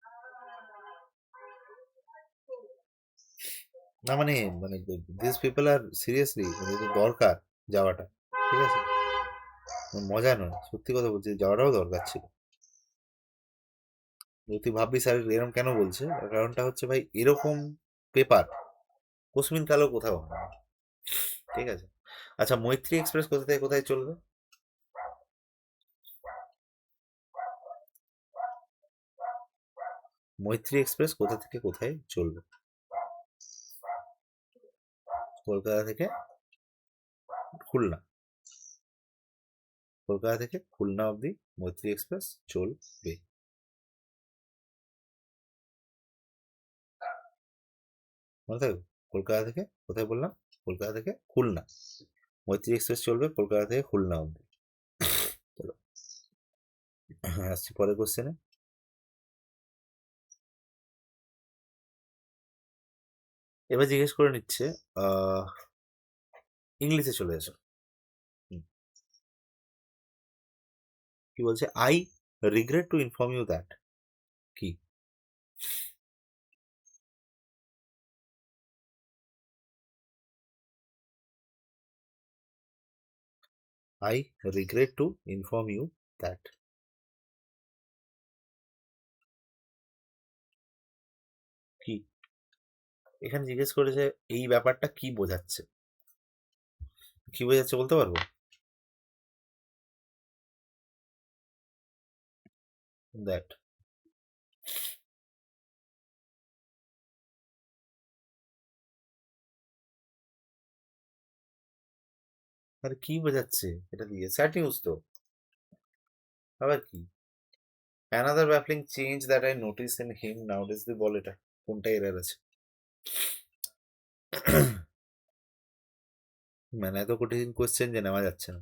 না মানে, মানে দিস পিপল আর সিরিয়াসলি, মানে এটা দরকার যাওয়াটা। ঠিক আছে, মজা নয়, সত্যি কথা বলছি, যাওয়াটাও দরকার ছিল। তুই ভাববি স্যার এরকম কেন বলছে, তার কারণটা হচ্ছে ভাই, এরকম পেপার কোশ্মিন কালেও কোথাও হয় না। ঠিক আছে, আচ্ছা, মৈত্রী এক্সপ্রেস কোথা থেকে কোথায় চলবে? মৈত্রী এক্সপ্রেস কোথা থেকে কোথায় চলবে? কলকাতা থেকে খুলনা, কলকাতা থেকে খুলনা অবধি মৈত্রী এক্সপ্রেস চলবে। মনে থাকবে, কলকাতা থেকে কোথায় বললাম? কলকাতা থেকে খুলনা, মৈত্রী এক্সপ্রেস চলবে কলকাতা থেকে খুলনা অবধি। চলো, হ্যাঁ, আসছি পরের কোশ্চেনে। এবার জিজ্ঞেস করে নিচ্ছে, আহ ইংলিশে চলে এসো। হুম, কি বলছে? I regret to inform you that, কি? I regret to inform you that, কি? এখানে জিজ্ঞেস করেছে এই ব্যাপারটা কি বোঝাচ্ছে, কি বোঝাচ্ছে বলতে পারবো? দ্যাট, আরে কি বোঝাচ্ছে এটা দিয়ে? স্যাড নিউজ তো, আবার কি? Another baffling change that I notice in him nowadays, দি বল এটা কোনটা এরার আছে? মানে এত কঠিন কোশ্চেন যে নেওয়া যাচ্ছে না।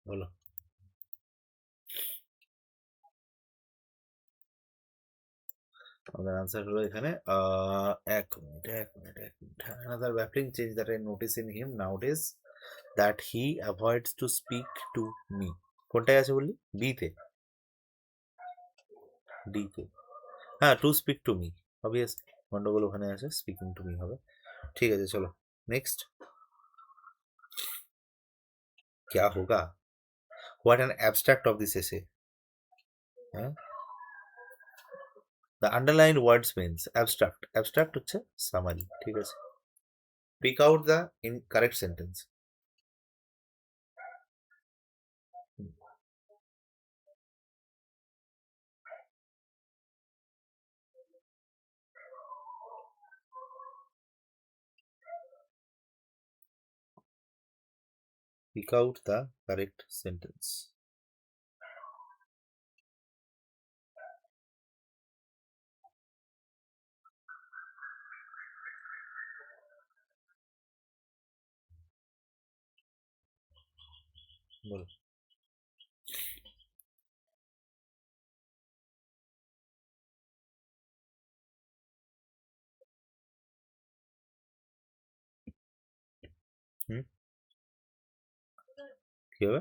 বলো, আমাদের আনসার হলো এখানে, এক মিনিট, এক মিনিট, এক minute. Another baffling change that I notice in him নাউডেজ that he avoids to speak to me, কোনটায় আছে বললি? বি তে? ডি তে? হ্যাঁ, to speak to me, obviously গন্ডগোল ওখানে আছে, স্পিকিং টু মি হবে। ঠিক আছে, চলো নেক্সট। क्या होगा? What an abstract of this essay? হ্যাঁ, the underline words means abstract, abstract হচ্ছে সামারি। ঠিক আছে, pick out the incorrect sentence. Pick out the correct sentence. বলো, হুম, কি হবে?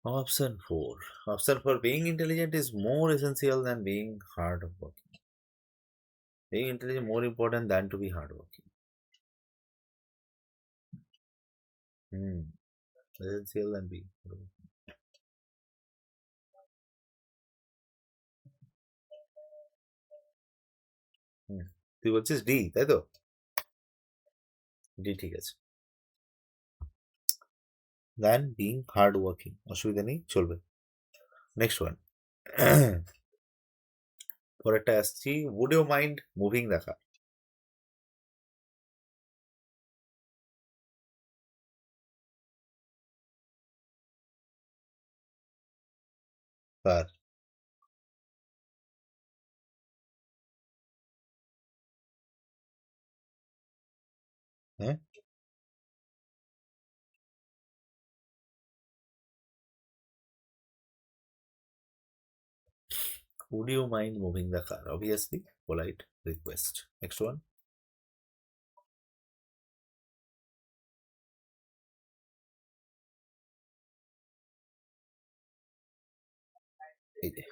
Option 4. Option 4. Being intelligent is more essential than being hardworking. Being intelligent more important than to be hardworking. Essential than being hardworking. তুই বলছিস D, তাই তো? D ঠিক আছে। দ্যান বিং হার্ড ওয়ার্কিং, অসুবিধা নেই, চলবে। Next one. পরেরটা আসছি, উড ইউ মাইন্ড মুভিং দেখা? কার? হ্যাঁ, would you mind moving the car? Obviously, polite request. Next one. এই যে,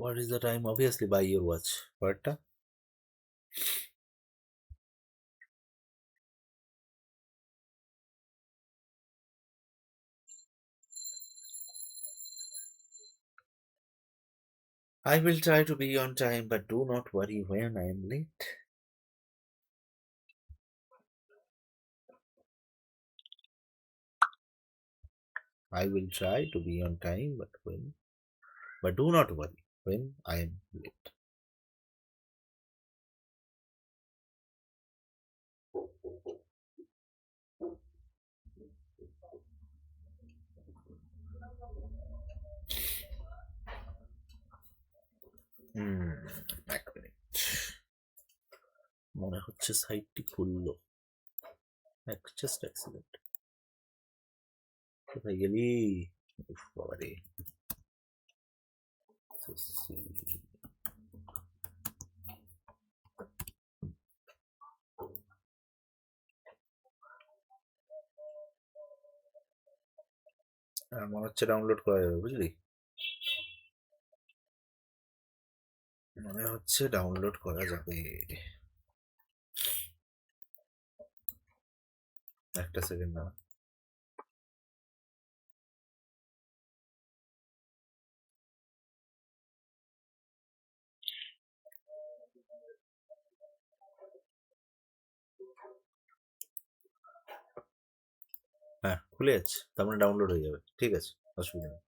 what is the time? Obviously, buy your watch. পরেরটা। I will try to be on time, but do not worry when I am late. I will try to be on time, but do not worry when I am late. এক minute, মনে হচ্ছে সাইটটি খুললো। Just accident. কোথায় গেলি? উফ বাবা রে। মনে হচ্ছে ডাউনলোড করা যাবে, বুঝলি? মনে হচ্ছে ডাউনলোড করা যাবে। একটা সেকেন্ড না। হ্যাঁ, খুলে যাচ্ছে, তার মানে ডাউনলোড হয়ে যাবে। ঠিক আছে, অসুবিধা নেই।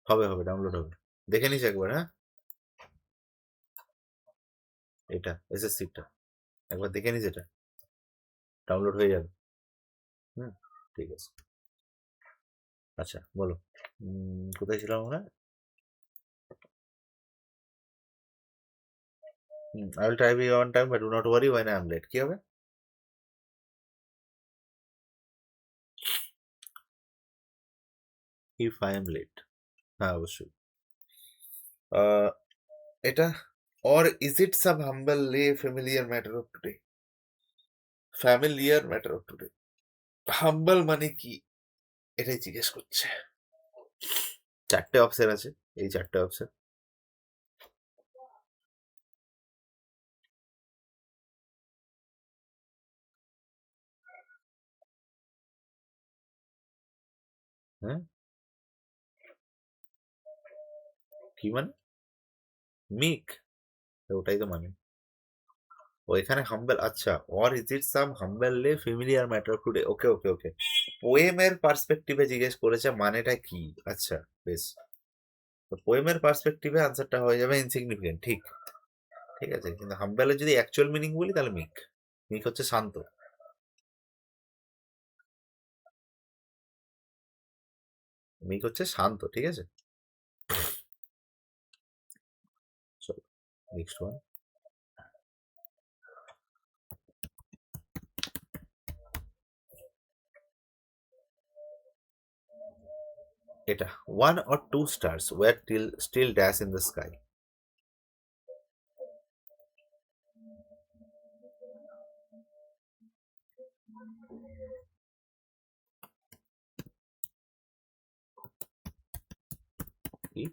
হবে হবে, ডাউনলোড হবে। দেখে নিস একবার। হ্যাঁ, এটা এসএসসিটা একবার দেখে নিস, এটা ডাউনলোড হয়ে যাবে। ঠিক আছে। আচ্ছা বলো, কোথায় ছিলাম আমরা? I will try to be on time, but do not worry when I am late. কি হবে? If I am late. হ্যাঁ, অবশ্যই। এটা or is it some humble lay familiar matter of today? Familiar matter of today. হাম্বল মানে কি, এটাই জিজ্ঞেস করছে। চারটে অপশন আছে, এই চারটে অপশন। হ্যাঁ, কি মানে? মিক, ওটাই তো মানে। ওইখানে হাম্বল, আচ্ছা। অর ইজ ইট সাম হাম্বল লে ফেমিলিয়ার ম্যাটার টুডে। ওকে ওকে ওকে, পোয়েমের পার্সপেক্টিভে জিজ্ঞেস করেছে, মানেটা কি? আচ্ছা, বেশ। তো পোয়েমের পার্সপেক্টিভে আনসারটা হয়ে যাবে ইনসিগনিফিকেন্ট। ঠিক, ঠিক আছে। কিন্তু হাম্বলের যদি অ্যাকচুয়াল মিনিং বলি তাহলে মিক। মিক হচ্ছে শান্ত। মেক হচ্ছে শান্ত, ঠিক আছে। চলো নেক্সট ওয়ান। এটা 1 or 2 stars were still dash in the sky. কি?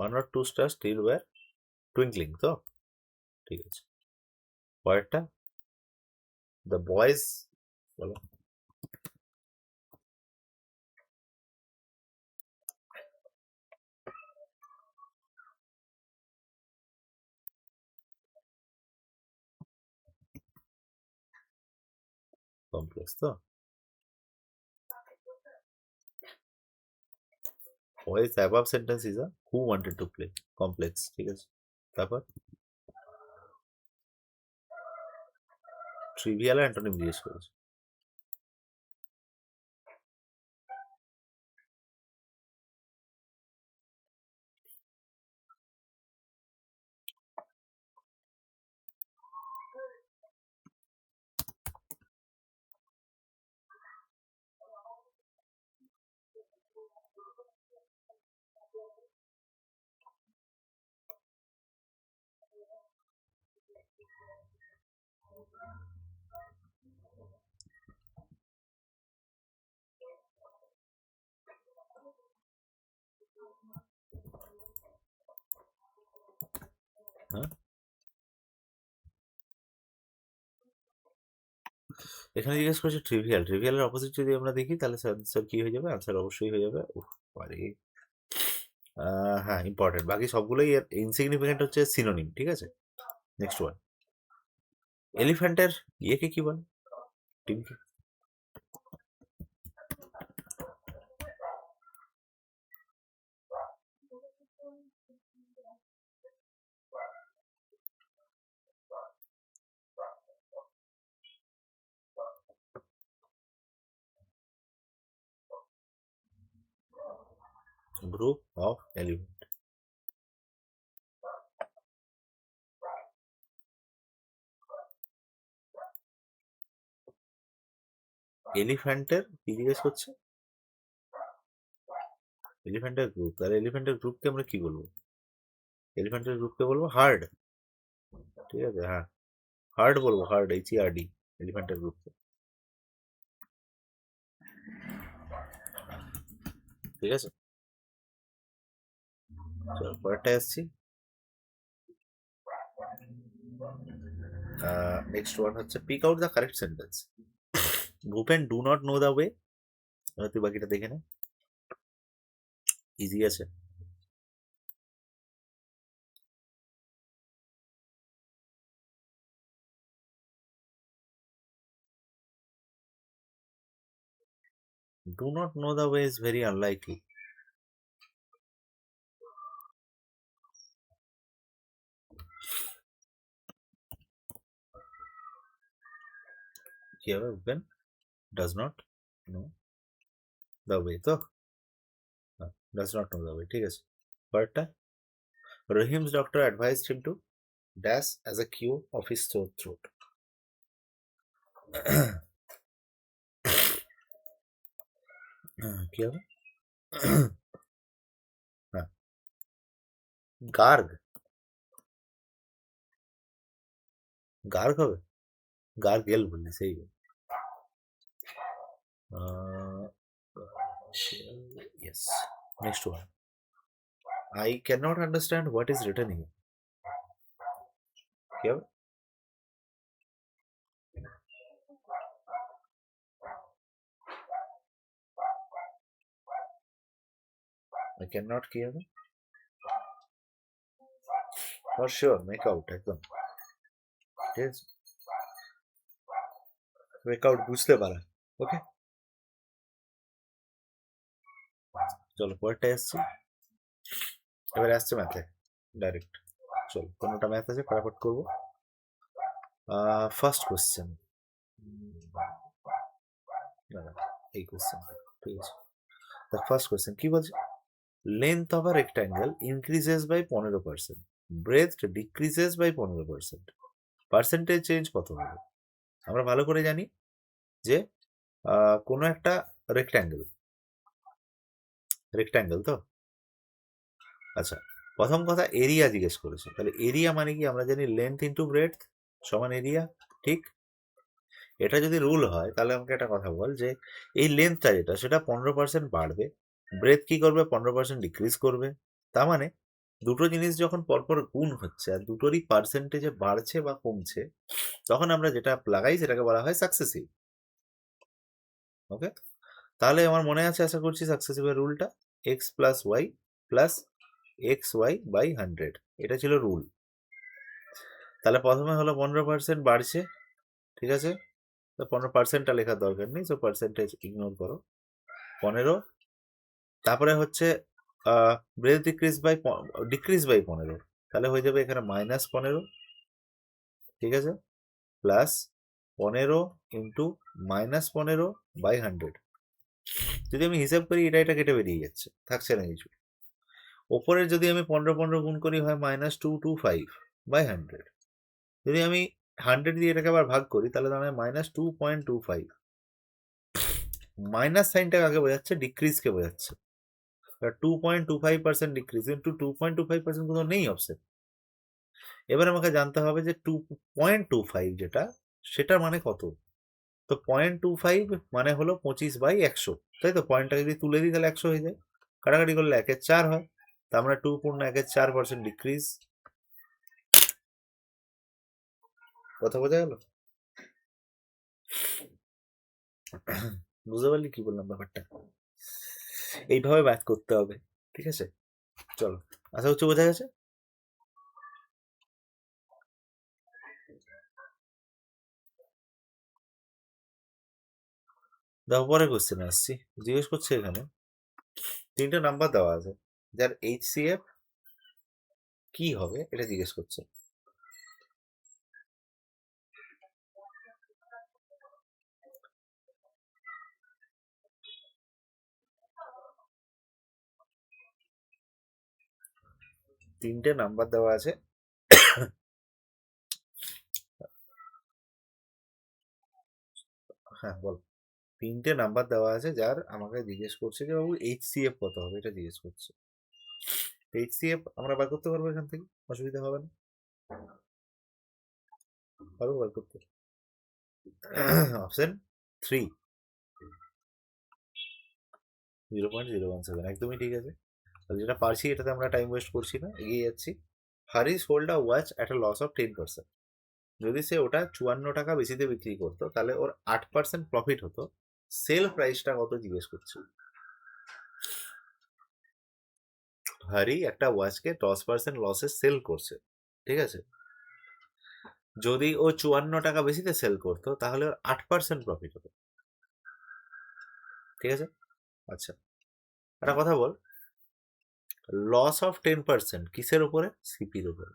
1 or 2 stars still were twinkling, তো ঠিক আছে। পরেরটা, the boys, বলো। কমপ্লেক্স তো। boys above sentence is a who wanted to play, complex, ঠিক আছে। তারপর ট্রিভিয়াল অ্যান্টোনিম জিজ্ঞেস করেছে। হ্যাঁ, এখানে জিজ্ঞেস করছে ট্রিভিয়াল। ট্রিভিয়ালের অপোজিট যদি আমরা দেখি তাহলে স্যার কি হয়ে যাবে? আনসার অবশ্যই হয়ে যাবে উফ পারে। হ্যাঁ, ইম্পর্টেন্ট। বাকি সবগুলোই ইনসিগনিফিকেন্ট হচ্ছে সিনোনিম, ঠিক আছে। নেক্সট ওয়ান, এলিফ্যান্টের ইয়েকে কি বলে? টিমকে। Group of elephant. এলিফ্যান্টের কি জিজ্ঞেস করছে? এলিফ্যান্টের গ্রুপ। তাহলে এলিফ্যান্টের গ্রুপকে আমরা কি বলবো? এলিফ্যান্টের গ্রুপকে বলবো হার্ড, ঠিক আছে। হ্যাঁ, হার্ড বলবো, হার্ড, HERD, এলিফ্যান্টের গ্রুপকে, ঠিক আছে। চলো পরেরটা আসছি। নেক্সট ওয়ান হচ্ছে pick out the correct sentence. Bhupen do not know the way. তুই বাকিটা দেখে নে, ইজি আছে। Do not know the way is very unlikely. কি হবে? Bhupen does not know the way, তো does not know the way, ঠিক আছে। পরেরটা, রহিম's doctor advised him to dash as a cure of his sore throat. কি হবে? হ্যাঁ, গার্গ। গার্গ হবে, গার্গেল বললি সেই। Yes. Next one. I cannot understand what is written here. কি হবে? I cannot কি হবে? For sure, make out একদম, ঠিক আছে। make out বুঝতে পারা, ওকে। চলো পরেরটা আসছি। এবারে আসছে ম্যাথে ডাইরেক্ট। চলো, কোনোটা ম্যাথ আছে ফটাফট করবো। ফার্স্ট কোশ্চেন, এই কোশ্চেন, ঠিক আছে। দ্য ফার্স্ট কোশ্চেন কি বলছে? Length of a rectangle increases by 15%, breadth decreases by 15%, percentage change কত হবে? আমরা ভালো করে জানি যে কোনো একটা রেক্ট্যাঙ্গেল, রেক্ট্যাঙ্গেল তো, আচ্ছা, প্রথম কথা এরিয়া জিজ্ঞেস করেছে, তাহলে এরিয়া মানে কি? আমরা জানি লেন্থ ইন্টু ব্রেথ সমান এরিয়া, ঠিক? এটা যদি রুল হয় তাহলে আমাকে একটা কথা বল যে এই লেন্থটা যেটা সেটা 15% বাড়বে, ব্রেথ কি করবে? 15% ডিক্রিজ করবে। তার মানে দুটো জিনিস যখন পরপর গুণ হচ্ছে আর দুটোরই পার্সেন্টেজে বাড়ছে বা কমছে, তখন আমরা যেটা লাগাই সেটাকে বলা হয় সাকসেসিভ। ওকে, তাহলে আমার মনে আছে আশা করছি সাকসেসিভের রুলটা, X plus Y plus X Y by 100, এটা ছিল রুল। তাহলে প্রথমে হলো 15% বাড়ছে, ঠিক আছে, তো 15%টা লেখার দরকার নেই, সো পার্সেন্টেজ ইগনোর করো, 15। তারপরে হচ্ছে ব্রেথ ডিক্রিজ বাই 15, তাহলে হয়ে যাবে এখানে -15, ঠিক আছে, প্লাস 15 ইন্টু -15 বাই 100। যদি আমি হিসাব করি এটা এটা কেটে বেরিয়ে যাচ্ছে, থাকছে না কিছু। ওপরের যদি আমি 15 গুণ করি হয় -225 বাই 100। যদি আমি 100 দিয়ে এটাকে আবার ভাগ করি তাহলে দাঁড়ায় -2.25। মাইনাস সাইনটা কাকে বোঝাচ্ছে? ডিক্রিজকে বোঝাচ্ছে। 2.25% ডিক্রিজ, কিন্তু 2.25% কোথাও নেই অপশন। এবার আমাকে জানতে হবে যে 2.25 যেটা, সেটা মানে কত? তো 0.25 মানে হলো 25/100, তাই তো? পয়েন্টটা যদি তুলে দিই তাহলে 100 হয়ে যায়, কাটাকাটি করলে 1/4 হয়, তা আমরা 2.1/4% ডিক্রিজ। কথা বোঝা গেল? বুঝতে পারলি কি বললাম ব্যাপারটা? এইভাবে ম্যাথ করতে হবে, ঠিক আছে? চলো, আশা হচ্ছে বোঝা গেছে। দেখো পরে কোশ্চেন আসছি, জিজ্ঞেস করছে এখানে 3টে নাম্বার দেওয়া আছে, যার HCF কি হবে এটা জিজ্ঞেস করছে। তিনটে নাম্বার দেওয়া আছে, হ্যাঁ বল। তিনটে নাম্বার দেওয়া আছে যার আমাকে জিজ্ঞেস করছে যে বাবু HCF কত হবে, এটা জিজ্ঞেস করছে। HCF আমরা বার করতে পারবো এখান থেকে, অসুবিধা হবে না, পারবো বার করতে। অপশন 3, 0.017, একদমই ঠিক আছে। তাহলে যেটা পারছি এটাতে আমরা টাইম ওয়েস্ট করছি না, এগিয়ে যাচ্ছি। Haris hold a watch at a loss of 10%, যদি সে ওটা 54 টাকা বেশিতে বিক্রি করতো তাহলে ওর 8% প্রফিট হতো, সেল প্রাইসটা কত জিজ্ঞেস করছে। হারি একটা ওয়াচকে 10% লসে সেল করছে, ঠিক আছে, যদি ও 54 টাকা বেশিতে সেল করতো তাহলে ওর 8% প্রফিট হতো, ঠিক আছে। আচ্ছা, একটা কথা বল, লস অফ 10% কিসের উপরে? সিপির উপরে।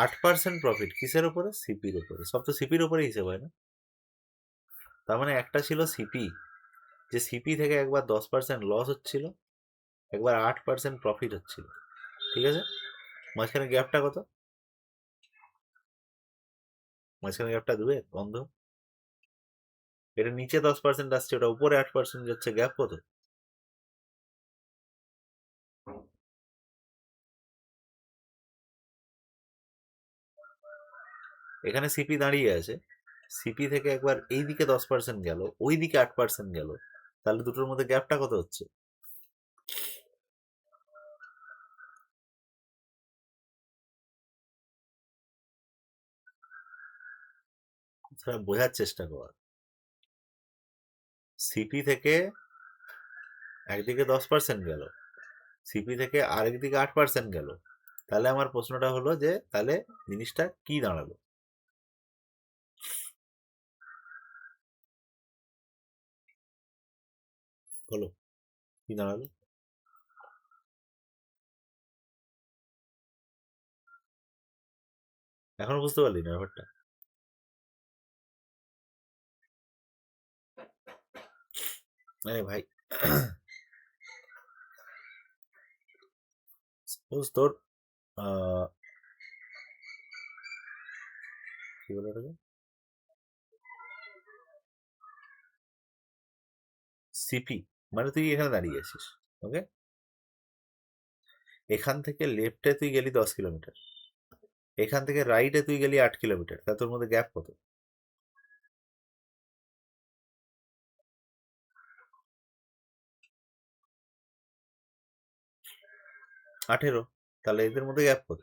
8% প্রফিট কিসের উপরে? সিপির উপরে। সব তো সিপির উপরে হিসেব হয় না? তার মানে একটা ছিল সিপি, যে সিপি থেকে একবার 10% লস হচ্ছিল, একবার 8% প্রফিট হচ্ছিল, ঠিক আছে। মাঝখানে গ্যাপটা কত? মাঝখানে গ্যাপটা দেবে বন্ধ, এটা নিচে 10% আসছে, ওটা উপরে 8% যাচ্ছে, গ্যাপ কত? এখানে সিপি দাঁড়িয়ে আছে, সিপি থেকে একবার এই দিকে 10% গেল, ওই দিকে 8% গেল, তাহলে দুটোর মধ্যে গ্যাপটা কত হচ্ছে? সেটা বোঝার চেষ্টা কর। সিপি থেকে একদিকে 10% গেল, সিপি থেকে আরেকদিকে 8% গেল, তাহলে আমার প্রশ্নটা হলো যে তাহলে জিনিসটা কি দাঁড়ালো? বলো, কি দাঁড়ালো? এখনো বুঝতে পারলি না ব্যাপারটা? আরে ভাই সাপোজ তোর কি বলে ওটাকে, সিপি, মানে তুই এখানে দাঁড়িয়ে আছিস, ওকে, এখান থেকে লেফটে তুই গেলি 10 কিলোমিটার, এখান থেকে রাইটে তুই গেলি 8 কিলোমিটার, তা তোর মধ্যে গ্যাপ কত? 18। তাহলে এদের মধ্যে গ্যাপ কত?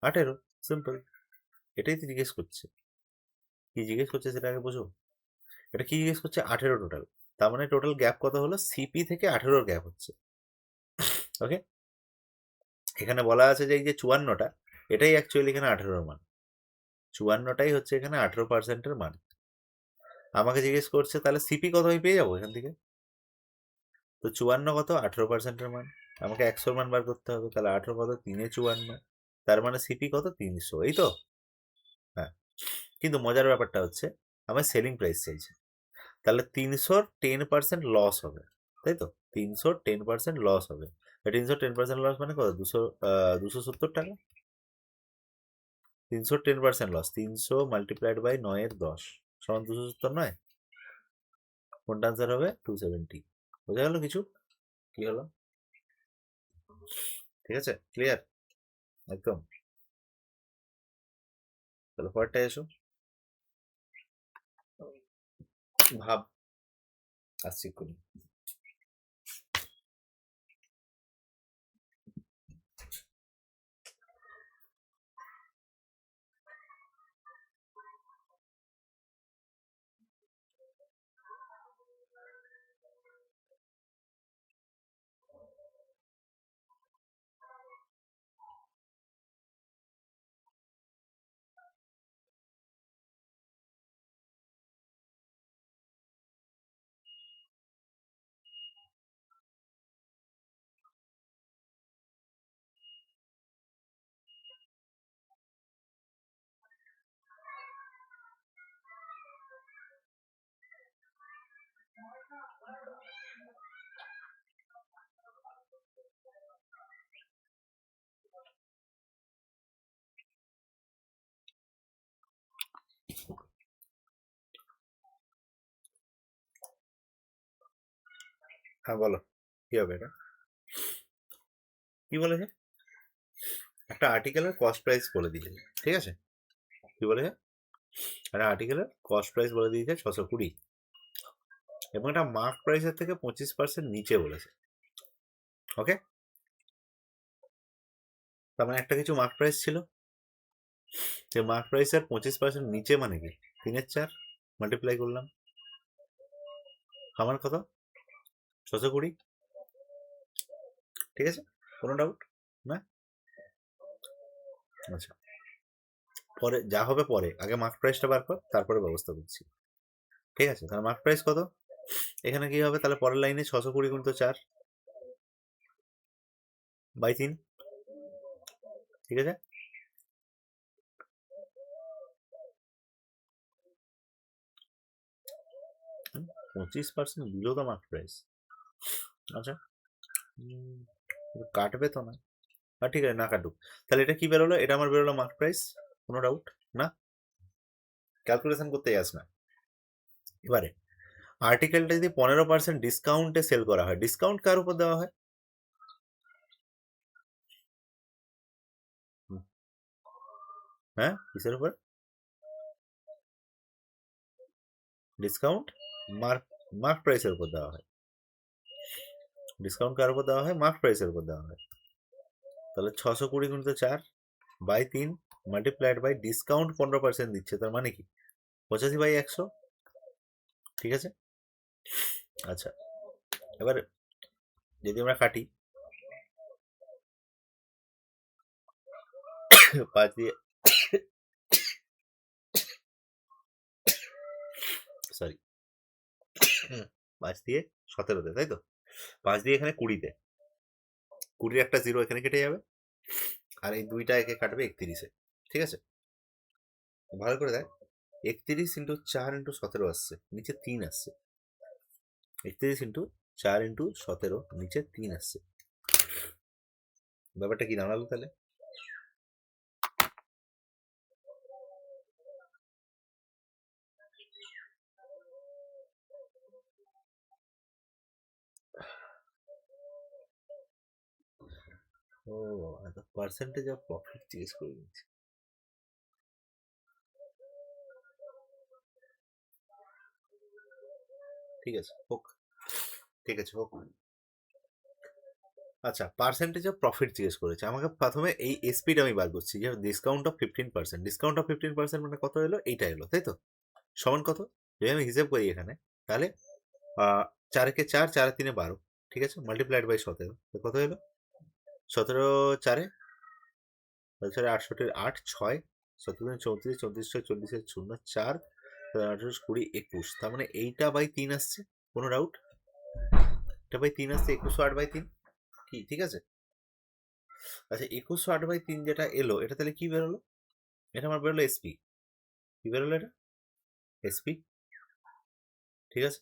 18, সিম্পল। এটাই তো জিজ্ঞেস করছে। কি জিজ্ঞেস করছে সেটা আগে বোঝো। এটা কি জিজ্ঞেস করছে? 18 টোটাল। তার মানে টোটাল গ্যাপ কত হলো? সিপি থেকে 18 গ্যাপ হচ্ছে, ওকে। এখানে বলা আছে যে এই যে 54টা, এটাই অ্যাকচুয়ালি এখানে 18 মান। 54টাই হচ্ছে এখানে 18%-এর মান। আমাকে জিজ্ঞেস করছে তাহলে সিপি কত আমি পেয়ে যাবো এখান থেকে। তো 54 কত? 18%-এর মান। আমাকে 100-র মান বার করতে হবে, তাহলে 18 কত? 3-এ 54, তার মানে সিপি কত? 300, এই তো। হ্যাঁ, কিন্তু মজার ব্যাপারটা হচ্ছে আমার সেলিং প্রাইস চাইছে, তাহলে 310% লস হবে, তাই তো? 310% লস হবে। 310% লস মানে কত? 270 টাকা। 310% লস, 300 মাল্টিপ্লাইড বাই 9-এর 10 সমান 270, নয়? কোনটা আনসার হবে? 270। বোঝা গেল কিছু? কি হলো? ঠিক আছে, ক্লিয়ার একদম। তাহলে পরেরটা এসো, ভাব, আসছি করি। হ্যাঁ বলো, কি হবে এটা? কি বলেছে? একটা আর্টিকেলের কস্ট প্রাইস বলে দিয়েছে, ঠিক আছে? কি বলেছে? একটা আর্টিকেলের কস্ট প্রাইস বলে দিয়েছে 620, এবং এটা মার্ক প্রাইসের থেকে 25% নিচে বলেছে, ওকে। তার মানে একটা কিছু মার্ক প্রাইস ছিল, যে মার্ক প্রাইসের 25% নিচে মানে কি? 3-এর 4 মাল্টিপ্লাই করলাম, আমার কত? 620, ঠিক আছে? কোনো ডাউট? না? আচ্ছা, পরে যা হবে পরে, আগে মার্ক প্রাইসটা বার কর, তারপরে ব্যবস্থা করছি, ঠিক আছে? তাহলে মার্ক প্রাইস কত? এখানে কি হবে তাহলে? পরের লাইনে 620 × 4 বাই 3, ঠিক আছে? 25% বিলো দ্য মার্ক প্রাইস। আচ্ছা, কাটবে তো না? ঠিক আছে, না কাটুক। তাহলে এটা কি বেরোলো? এটা আমার বেরোলো মার্ক প্রাইস, কোনো ডাউট? না? ক্যালকুলেশন করতে যাস না। এবারে আর্টিকেলটা যদি 15% ডিসকাউন্টে সেল করা হয়, ডিসকাউন্ট কার উপর দেওয়া হয়? হ্যাঁ, কিসের উপর ডিসকাউন্ট? মার্ক মার্ক প্রাইসের উপর দেওয়া হয়। ডিসকাউন্ট কার উপর দেওয়া হয়? মার্ক প্রাইসের উপর দেওয়া হয়। তাহলে 620 × 4 বাই 3 মাল্টিপ্লাইড বাই ডিসকাউন্ট 15% দিচ্ছে, তার মানে কি? 85/100, ঠিক আছে? আচ্ছা, এবার যদি আমরা কাটি 5 দিয়ে, সরি, 5 দিয়ে 17-তে, তাই তো? 5 দিয়ে এখানে 20-তে, 20-এর একটা 0 এখানে কেটে যাবে, আর এই দুইটা একে কাটবে 31-এ, ঠিক আছে? ভালো করে দেখ, 31 × 4 × 17 আসছে, নিচে 3 আসছে, 31 ইন্টু 4 ইন্টু 17, নিচে 3 আসছে। ব্যাপারটা কি দাঁড়ালো তাহলে? ও বাবা, পার্সেন্টেজ অফ প্রফিট জিজ্ঞেস করে নিচ্ছি। ঠিক আছে হোক, ঠিক আছে হোক। আচ্ছা, পার্সেন্টেজ অফ প্রফিট জিজ্ঞেস করেছে আমাকে। প্রথমে এই এসপিটা আমি বার করছি, যে ডিসকাউন্ট অফ 15%। ডিসকাউন্ট অফ 15% মানে কত এলো? এইটা এলো, তাই তো? সমান কত? যদি আমি হিসেব করি এখানে, তাহলে 4 কে 4, 4 3 12, ঠিক আছে, মাল্টিপ্লাইড বাই 17, কত এলো? 17 4, 68 8 6, 17 34, 34 6 40, 0 4, 18 20 21, তার মানে এইটা বাই 3 আসছে। কোনো ডাউট? এটা বাই 3 আসছে, 2108/3 কি ঠিক আছে? আচ্ছা, 2108/3 যেটা এলো, এটা তাহলে কি বেরোলো? এটা আমার বেরোলো এসপি। কি বেরোলো? এটা এসপি, ঠিক আছে।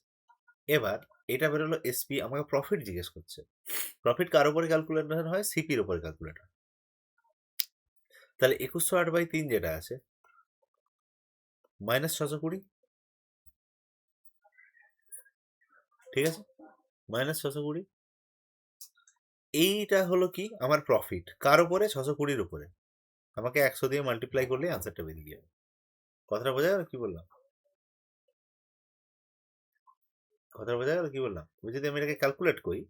এবার এটা বেরোলো এসপি, আমাকে প্রফিট জিজ্ঞেস করছে। প্রফিট কার উপরে ক্যালকুলেটর হয়? সিপির উপরে ক্যালকুলেটর। তাহলে 2108/3 যেটা আছে, -620, ঠিক আছে, -620। এইটা হলো কি আমার প্রফিট, কার উপরে? 620-র উপরে। আমাকে 100 দিয়ে মাল্টিপ্লাই করলে আনসারটা বেরিয়ে যাবে। কথাটা বোঝা গেল কি বললাম? কথাটা বোঝা গেল কি বললাম? যদি আমি এটাকে ক্যালকুলেট করি,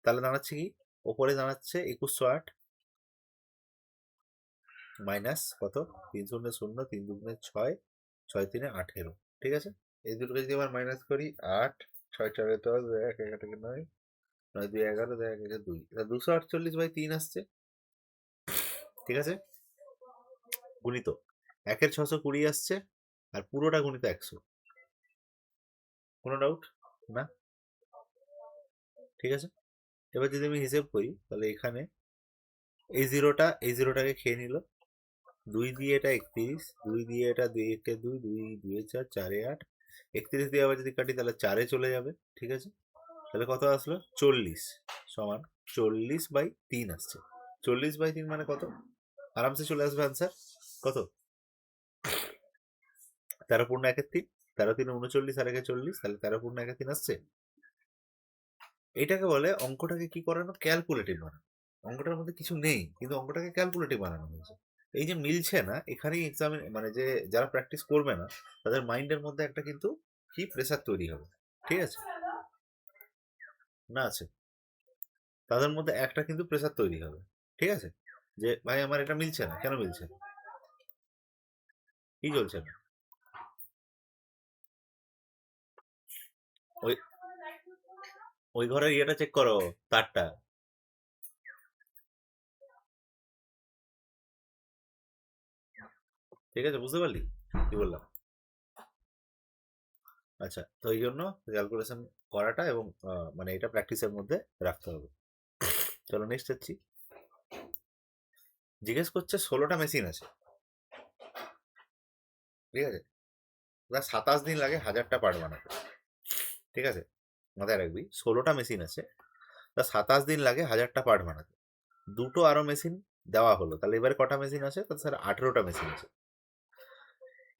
তাহলে দাঁড়াচ্ছে কি? ওপরে দাঁড়াচ্ছে 2108 মাইনাস কত? 3 0 0, 3 2 6, 6 3 18, ঠিক আছে। এই দুটোকে যদি আবার মাইনাস করি, 8 6 4 10, 2 1 1 9, 9 2 11, 2 1 1 2, এটা 248/3 আসছে, ঠিক আছে। গুণিত 1-এর 620 আসছে, আর পুরোটা গুণিত 100। কোনো ডাউট? না, ঠিক আছে। এবার যদি আমি হিসেব করি, তাহলে এখানে এই জিরোটাকে খেয়ে নিল, 2 দিয়ে এটা 31, 2 দিয়ে এটা 2 কে 2, 2 2 4, 4 8, 31 দিয়ে আবার যদি কাটি তাহলে 4-এ চলে যাবে, ঠিক আছে। তাহলে কত আসলো? 40 সমান 40/3 আসছে। 40/3 মানে কত? আরামসে চলে আসবে আনসার। কত? 13 পূর্ণ 1-এর 3, 13 3 39 আর 1-এ 40, তাহলে 13 পূর্ণ 1-এর 3 আসছে। এটাকে বলে অঙ্কটাকে কি করানো? ক্যালকুলেটিভ বানানো। অঙ্কটার মধ্যে কিছু নেই, কিন্তু অঙ্কটাকে ক্যালকুলেটিভ বানানো হয়েছে। এই যে মিলছে না, এখানেই এক্সামে মানে যে যারা প্র্যাকটিস করবে না, তাদের মাইন্ডের মধ্যে একটা কিন্তু কি প্রেসার তৈরি হবে, ঠিক আছে? না আছে, তাদের মধ্যে একটা কিন্তু প্রেসার তৈরি হবে, ঠিক আছে, যে ভাই আমার এটা মিলছে না, কেন মিলছে না, কি চলছে না? ওই ওই ঘরের ইয়েটা চেক করো, তারটা। ঠিক আছে, বুঝতে পারলি কি বললাম? আচ্ছা, তো এই জন্য ক্যালকুলেশন করাটা এবং মানে এটা প্র্যাকটিসের মধ্যে রাখতে হবে। চলো নেক্সট যাচ্ছি। জিজ্ঞেস করছে 16টা মেশিন আছে, ঠিক আছে, 27 দিন লাগে 1000টা পার্ট বানাতে, ঠিক আছে। মাথায় রাখবি 16টা মেশিন আছে, 27 দিন লাগে 1000টা পার্ট বানাতে। দুটো আরো মেশিন দেওয়া হলো, তাহলে এবারে কটা মেশিন আছে? তাহলে স্যার 18টা মেশিন আছে।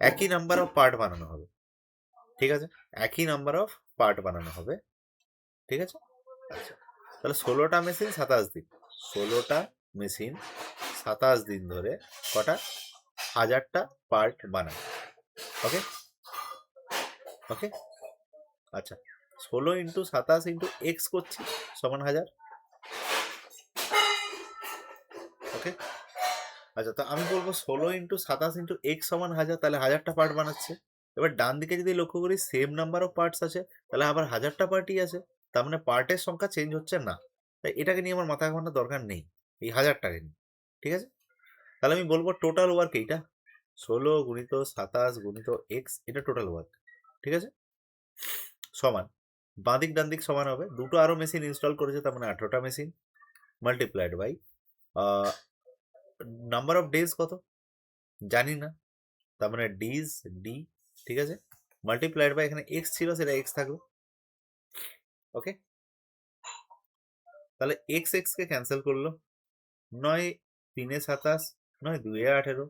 একই নাম্বার অফ পার্ট বানানো হবে, ঠিক আছে, একই নাম্বার অফ পার্ট বানানো হবে, ঠিক আছে। আচ্ছা, তাহলে 16টা মেশিন 27 দিন, 16টা মেশিন 27 দিন ধরে কটা? 1000টা পার্ট বানায়। ওকে, ওকে। আচ্ছা, 16 ইন্টু 27 ইন্টু এক্স করছি সমান 1000, ওকে। আচ্ছা, তো আমি বলবো 16 ইন্টু 27 ইন্টু এক্স সমান 1000, তাহলে 1000টা পার্ট বানাচ্ছে। এবার ডান দিকে যদি লক্ষ্য করি, সেম নাম্বার অফ পার্টস আছে, তাহলে আবার 1000টা পার্টই আছে, তার মানে পার্টের সংখ্যা চেঞ্জ হচ্ছে না। তাই এটাকে নিয়ে আমার মাথা ঘামানোর দরকার নেই, এই 1000টাকে নিয়ে, ঠিক আছে। তাহলে আমি বলবো টোটাল ওয়ার্ক এইটা, 16 গুণিত 27 গুণিত এক্স, এটা টোটাল ওয়ার্ক, ঠিক আছে, সমান বাঁদিক ডান দিক সমান হবে। দুটো আরো মেশিন ইনস্টল করেছে, তার মানে 18টা machine, multiplied by number of days কত জানি না, তার মানে ডিজ ডি, ঠিক আছে, মাল্টিপ্লাইড বাই এখানে এক্স ছিল, সেটা এক্স থাকলো, ওকে, তাহলে এক্স এক্স কে ক্যান্সেল করলো, 9 3 27, 9 2 18,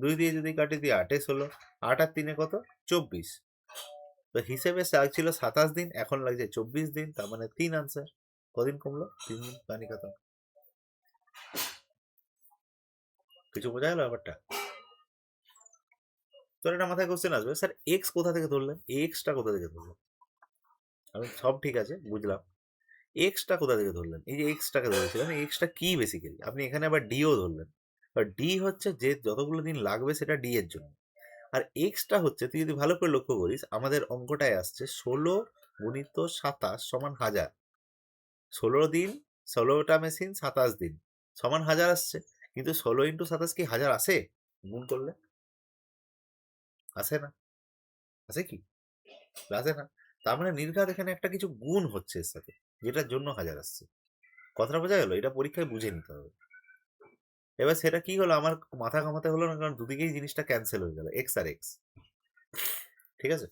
2 দিয়ে যদি কাটি দিয়ে 28 হলো, 8 আর 3 কত, 24। তো হিসেবে লাগছিল 27 দিন, এখন লাগছে 24 দিন, তার মানে 3 আনসার। কদিন কমলো? 3 দিন, পানি খতম। কিছু বোঝা গেল ব্যাপারটা? তোর এটা মাথায় কোশ্চেন আসবে, স্যার এক্স কোথা থেকে ধরলেন, এক্সটা কোথা থেকে ধরলেন? আমি সব ঠিক আছে, বুঝলাম, এক্সটা কোথা থেকে ধরলেন? এই যে এক্সটাকে ধরেছিলেন, এক্সটা কি বেসিক্যালি? আপনি এখানে আবার ডিও ধরলেন, আর ডি হচ্ছে যে যতগুলো দিন লাগবে সেটা ডি এর জন্য, আর এক্সটা হচ্ছে, তুই যদি ভালো করে লক্ষ্য করিস আমাদের অঙ্কটায় আসছে 16 × 27 = 1000। 16 দিন, 16টা মেশিন, 27 দিন সমান 1000 আসছে, কিন্তু 16 × 27 কি 1000 আসে গুণ করলে? আসে না। আসে কি? আসে না। তার মানে নির্ঘাত এখানে একটা কিছু গুণ হচ্ছে এর সাথে, যেটার জন্য 1000 আসছে। কথাটা বোঝা গেল? এটা পরীক্ষায় বুঝে নিতে হবে। এবার সেটা কি হলো, আমার মাথা ঘামাতে হলো না, কারণ দুদিকেই জিনিসটা ক্যান্সেল হয়ে গেল, এক্স আর এক্স। ঠিক আছে,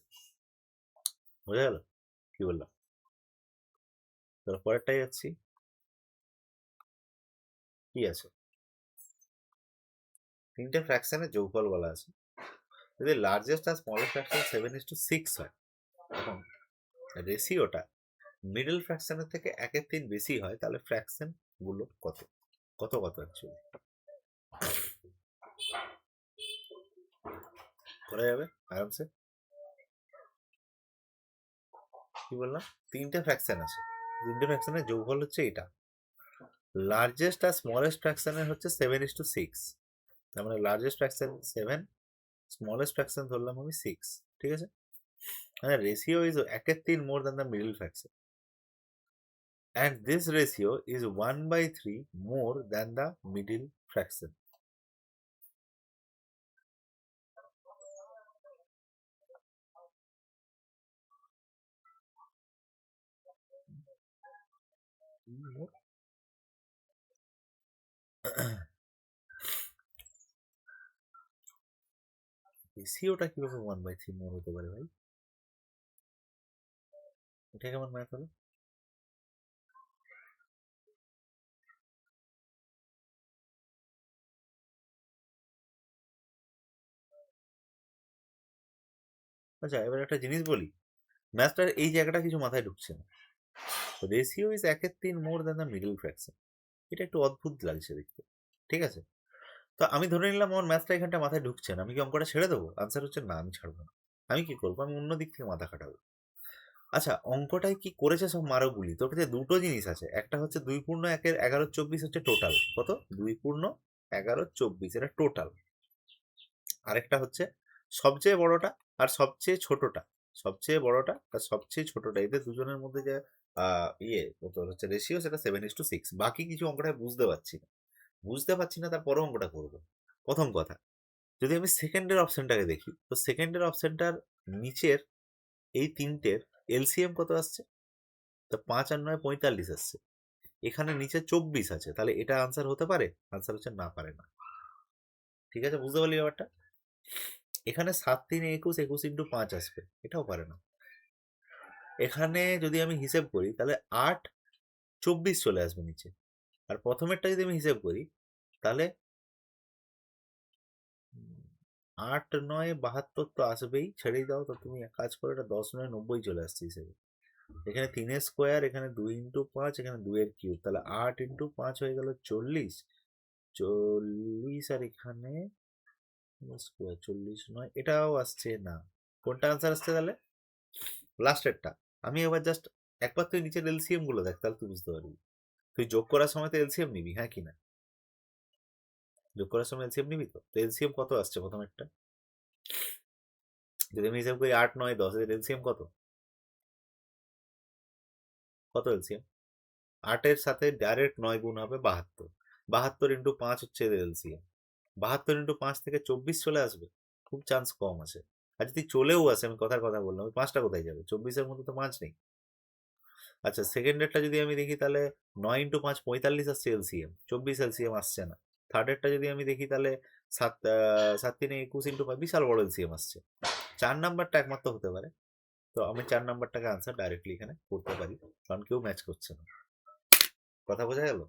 বোঝা গেল কি বললাম? তাহলে পরেরটাই যাচ্ছি। কি আছে? 3টে ফ্র্যাকশনের যোগফল বলা আছে। যদি লার্জেস্ট আর স্মলেস্ট ফ্র্যাকশন 7:6 হয়, তখন রেশিওটা মিডল ফ্র্যাকশনের থেকে 1/3 বেশি হয়, তাহলে ফ্র্যাকশন গুলো কত কত কত অ্যাকচুয়ালি করা যাবে আরামসে। কি বললাম? 3টে ফ্র্যাকশন আছে, 3টে ফ্র্যাকশনের যোগফল হচ্ছে এটা। লার্জেস্ট আর স্মলেস্ট ফ্র্যাকশনের হচ্ছে 7:6, তার মানে লার্জেস্ট ফ্র্যাকশন 7, স্মলেস্ট ফ্র্যাকশন ধরলাম আমি 6। ঠিক আছে, মানে ratio is 1/3 more than the middle fraction, and this ratio is 1/3 more than the middle fraction. রেশিওটা কিভাবে 1/3 মোর হতে পারে ভাই? এটা কেমন ম্যাথ হলো? আচ্ছা, এবার একটা জিনিস বলি, ম্যাথটার এই জায়গাটা কিছু মাথায় ঢুকছে না। Ratio is 1/3 more than the middle fraction, এটা একটু অদ্ভুত লাগছে দেখতে। ঠিক আছে, তো আমি ধরে নিলাম আমার ম্যাথটা এখানটা মাথায় ঢুকছে না, আমি কি অঙ্কটা ছেড়ে দেবো? আনসার হচ্ছে না, আমি ছাড়বো না। আমি কি করবো? আমি অন্য দিক থেকে মাথা খাটাবো। আচ্ছা, অঙ্কটায় কি করেছে সব মারোগুলি, তোর কাছে দুটো জিনিস আছে, একটা হচ্ছে 2 × 1 = 11 × 24 হচ্ছে টোটাল কত, 2 × 11 = 24 এটা টোটাল। আরেকটা হচ্ছে সবচেয়ে বড়টা আর সবচেয়ে ছোটটা, সবচেয়ে বড়টা আর সবচেয়ে ছোটটা, এদের দুজনের মধ্যে যে কত হচ্ছে রেশিও, সেটা 7:6। বাকি কিছু অঙ্কটা বুঝতে পারছি না, তারপরে অঙ্কটা করবো। প্রথম কথা, যদি আমি সেকেন্ডের অপশনটাকে দেখি, তো সেকেন্ডের অপশনটার নিচের এই তিনটের এলসিএম কত আসছে? তো 5 আর 9 45 আসছে, এখানে নিচে 24 আছে, তাহলে এটা আনসার হতে পারে? আনসার হচ্ছে না, পারে না। ঠিক আছে, বুঝতে পারলি ব্যাপারটা? এখানে 7 3 21, 21 × 5 আসবে, এটাও পারে না। এখানে যদি আমি হিসেব করি তাহলে 8 24 চলে আসবে নিচে, আর প্রথমেরটা যদি আমি হিসেব করি তাহলে 8 9 72 তো আসবেই, ছেড়েই দাও তো, তুমি এক কাজ করো, এটা 10 9 90 চলে আসছে হিসেবে। এখানে 3 স্কোয়ার, এখানে 2 × 5, এখানে 2 এর কিউব, তাহলে 8 × 5 হয়ে গেল 40, 40, আর এখানে স্কোয়ার 40 নয়, এটাও আসছে না। কোনটা আনসার আসছে তাহলে? লাস্টেরটা। আমি এবার জাস্ট একবার তুই নিচের এলসিএম গুলো দেখ, তাহলে তুই বুঝতে পারবি। তুই যোগ করার সময় তো এলসিএম নিবি, হ্যাঁ কি না? যোগ করার সময় এলসিএম নিবি তো এলসিএম কত আসছে প্রথম একটা? যদি আমি হিসাব করি 8 9 10, এর এলসিএম কত? কত এলসিএম? 8-এর সাথে ডাইরেক্ট 9 গুণ হবে 72, 72 × 5 হচ্ছে এর এলসিএম। 72 × 5 থেকে 24 চলে আসবে, খুব চান্স কম আছে। আর যদি চলেও আসে, আমি কথার কথা বললাম, ওই 5টা কোথায় যাবে? 24-এর মধ্যে তো 5 নেই। আচ্ছা, সেকেন্ডেরটা যদি আমি দেখি তাহলে 9 × 5 45 আসছে এলসিএম, 24 এলসিএম আসছে না। থার্ডেরটা যদি আমি দেখি তাহলে 7 7 3 21 × 5, বিশাল বড় এলসিএম আসছে। 4 নাম্বারটা একমাত্র হতে পারে। তো আমি 4 নাম্বারটাকে আনসার ডাইরেক্টলি এখানে করতে পারি, কারণ কেউ ম্যাচ করছে না। কথা বোঝা গেল?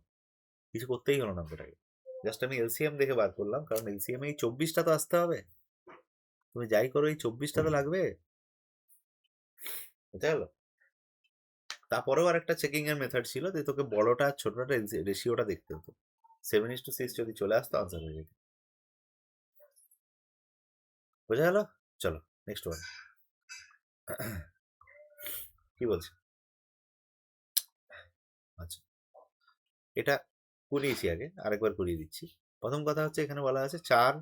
কিছু করতেই হলো না গোটাকে, জাস্ট আমি এলসিএম দেখে বার করলাম, কারণ এলসিএম এই 24টা তো আসতে হবে। তুমি যাই করো এই 24টা তো লাগবে, বুঝা গেল? তারপরেও আরেকটা চেকিং এর মেথড ছিল যে তোকে বড়টা আর ছোটটা রেশিওটা দেখতে হতো। 7:6 যদি চলে আসতো আনসার হয়ে যেত। বোঝা গেল? চলো নেক্সট ওয়ান। কি বলছে? আচ্ছা, এটা করিয়েছি আগে, আরেকবার করিয়ে দিচ্ছি। প্রথম কথা হচ্ছে এখানে বলা আছে 4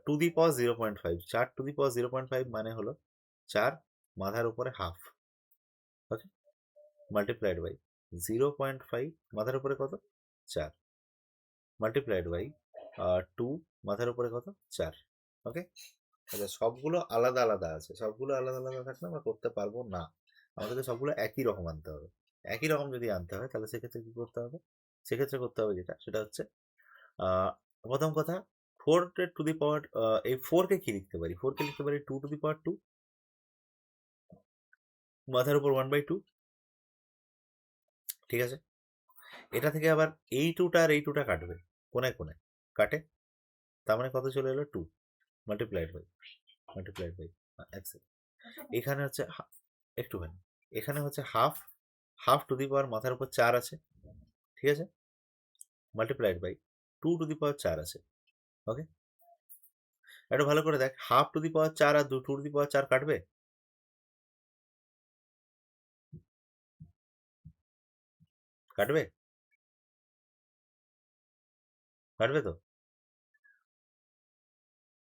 two the power 0.5। 4 two the পাওয়ার 0.5 মানে হলো 4 মাথার উপরে হাফ, ওকে, মাল্টিপ্লাইড বাই 0.5 মাথার উপরে কত, 4, মাল্টিপ্লাইড বাই 2 মাথার উপরে কত, 4, ওকে। আচ্ছা, সবগুলো আলাদা আলাদা আছে, সবগুলো আলাদা আলাদা থাকলে আমরা করতে পারবো না, আমাদেরকে সবগুলো একই রকম আনতে হবে। একই রকম যদি আনতে হয় তাহলে সেক্ষেত্রে কি করতে হবে? সেক্ষেত্রে করতে হবে যেটা, সেটা হচ্ছে প্রথম কথা 4 টু দি পাওয়ার, এই 4 কে কি লিখতে পারি? 4 কে লিখতে পারি 2 টু দি পাওয়ার 2 মাথার উপর 1/2, ঠিক আছে। এটা থেকে আবার এই 2টা আর এই 2টা কাটবে, কোনায় কোনায় কাটে, তার মানে কত চলে এলো 2 মাল্টিপ্লাইড বাই মাল্টিপ্লাইড বাই এখানে হচ্ছে একটুখানি, এখানে হচ্ছে half, half to the power মাথার উপর 4 আছে, ঠিক আছে, multiplied by 2 to the power 4 আছে, ওকে। একটু ভালো করে দেখ, হাফ টু দি পাওয়ার 4 আর 2 টু দি পাওয়ার 4 কাটবে, কাটবে, কাটবে তো,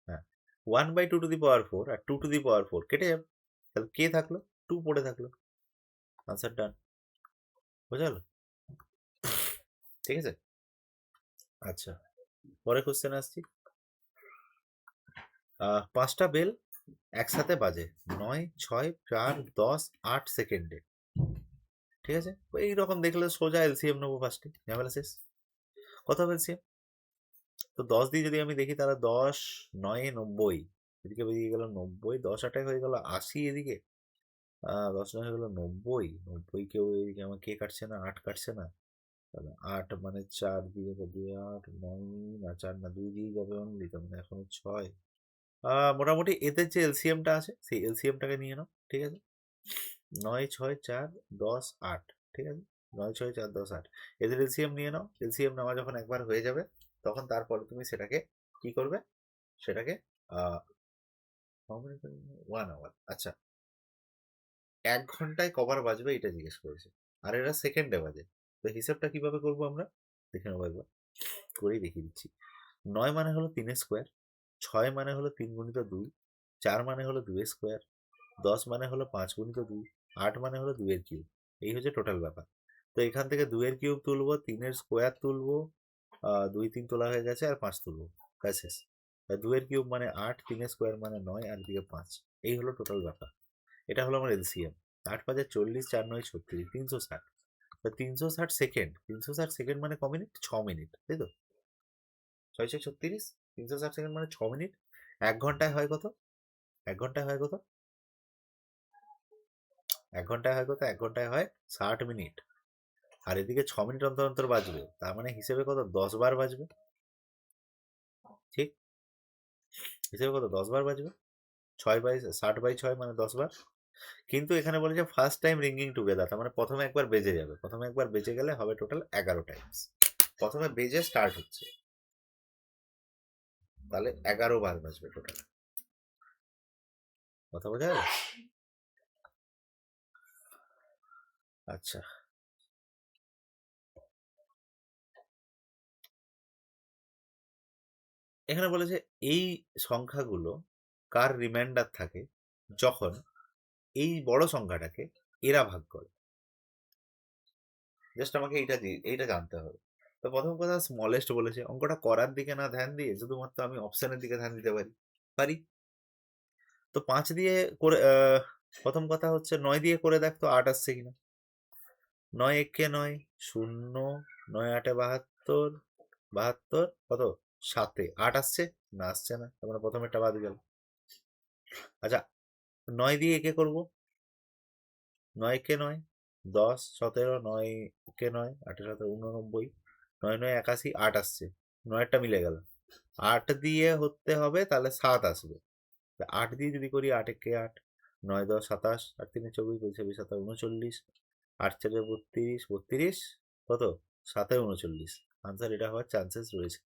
হ্যাঁ। 1/2 টু দি পাওয়ার 4 আর 2 টু দি পাওয়ার 4 কেটে যাবে, তাহলে কে থাকলো, 2 পড়ে থাকলো, আনসার ডান। বোঝা গেল? ঠিক আছে। আচ্ছা, পরে কোশ্চেন আসছি। 5টা বেল একসাথে বাজে 9, 6, 4, 10, 8 সেকেন্ডে, ঠিক আছে। এইরকম দেখলে সোজা এলসিএম নেবো ফার্স্টে, ঝামেলা শেষ। কত হবে এলসিএম? তো 10 দিয়ে যদি আমি দেখি তাহলে 10 9 90, এদিকে বেরিয়ে গেল 90, 10 8 হয়ে গেল 80, এদিকে 10 9 হয়ে গেল 90, 90 কেউ এদিকে আমার কে কাটছে না, 8 কাটছে না, তাহলে 8 মানে 4 দিয়ে 2 8 9, না 4 না 2 দিয়ে যাবে অনলি, তার মানে এখনো 6। মোটামুটি এদের যে এলসিএমটা আছে সেই এলসিএমটাকে নিয়ে নাও, ঠিক আছে। 9 6 4 10 8, ঠিক আছে, 9 6 4 10 8, এদের এলসিএম নিয়ে নাও। এলসিএম নেওয়া যখন একবার হয়ে যাবে তখন তারপরে তুমি সেটাকে কি করবে, সেটাকে 1 আওয়ার, আচ্ছা 1 ঘন্টায় কবার বাজবে এটা জিজ্ঞেস করেছে, আর এরা সেকেন্ডে বাজে। তো হিসাবটা কিভাবে করবো আমরা, দেখে নেবো একবার, করেই দেখিয়ে দিচ্ছি। 9 মানে হলো 3 স্কোয়ার, 6 মানে হলো 3 গুণিত 2, 4 মানে হলো 2 স্কোয়ার, 10 মানে হলো 5 গুণিত 2, 8 মানে হলো 2 এর কিউব। এই হচ্ছে টোটাল ব্যাপার। তো এখান থেকে 2 এর কিউব তুলবো, 3 এর স্কোয়ার তুলবো, 2 3 তোলা হয়ে গেছে, আর 5 তুলবো, কাজ শেষ। 2 এর কিউব মানে 8, 3 এর স্কোয়ার মানে 9, আর দিকে 5। এই হলো টোটাল ব্যাপার, এটা হলো আমার এলসিএম। 8 5 40, 4 9 36, 360। 360 সেকেন্ড, 360 সেকেন্ড মানে ক মিনিট, 6 মিনিট, তাই তো, 6 6 36, 360 সেকেন্ড মানে 6 মিনিট। 1 ঘন্টায় হয় কত, 1 ঘন্টায় হয় কত, 1 ঘন্টায় হয় কত, 1 ঘন্টায় হয় 60 মিনিট। আর এদিকে 6 মিনিট অন্তর অন্তর বাজবে, তার মানে হিসেবে কত, 10 বার বাজবে, ঠিক, হিসেবে কত, 10 বার বাজবে। 60/6 মানে 10 বার। কিন্তু এখানে বলেছে ফার্স্ট টাইম রিঙ্গিং টুগেদার, তার মানে প্রথমে একবার বেজে যাবে, প্রথমে একবার বেজে গেলে হবে টোটাল 11 টাইমস। প্রথমে বেজে স্টার্ট হচ্ছে, তাহলে 11 বার বাজবে টোটাল। কথা বোঝা গেল? আচ্ছা, এখানে বলেছে এই সংখ্যাগুলো কার রিমাইন্ডার থাকে যখন এই বড় সংখ্যাটাকে এরা ভাগ করে। জাস্ট আমাকে এইটা জানতে হবে। তো প্রথম কথা স্মলেস্ট বলেছে, অঙ্কটা করার দিকে না ধ্যান দিয়ে শুধুমাত্র আমি অপশনের দিকে ধ্যান দিতে পারি, পারি। তো 5 দিয়ে করে, প্রথম কথা হচ্ছে 9 দিয়ে করে দেখ তো 8 আসছে কিনা। 9 একে 9, 0, 9 8 72, 72 কত, 7 8 আসছে না, আসছে না, তার মানে প্রথমেরটা বাদ গেল। আচ্ছা, 9 দিয়ে একে করবো, 9 কে 9, 10, 17, 9 কে 9, 8 7 89, 9 9 81, 8 আসছে, 9টা মিলে গেল। 8 দিয়ে হতে হবে, তাহলে 7 আসবে। 8 দিয়ে যদি করি, 8 একে 8, 9 10 27, 8 3 24, 26 27 39, 8 4 32, 32, কত 7 39। আনসার এটা হওয়ার চান্সেস রয়েছে,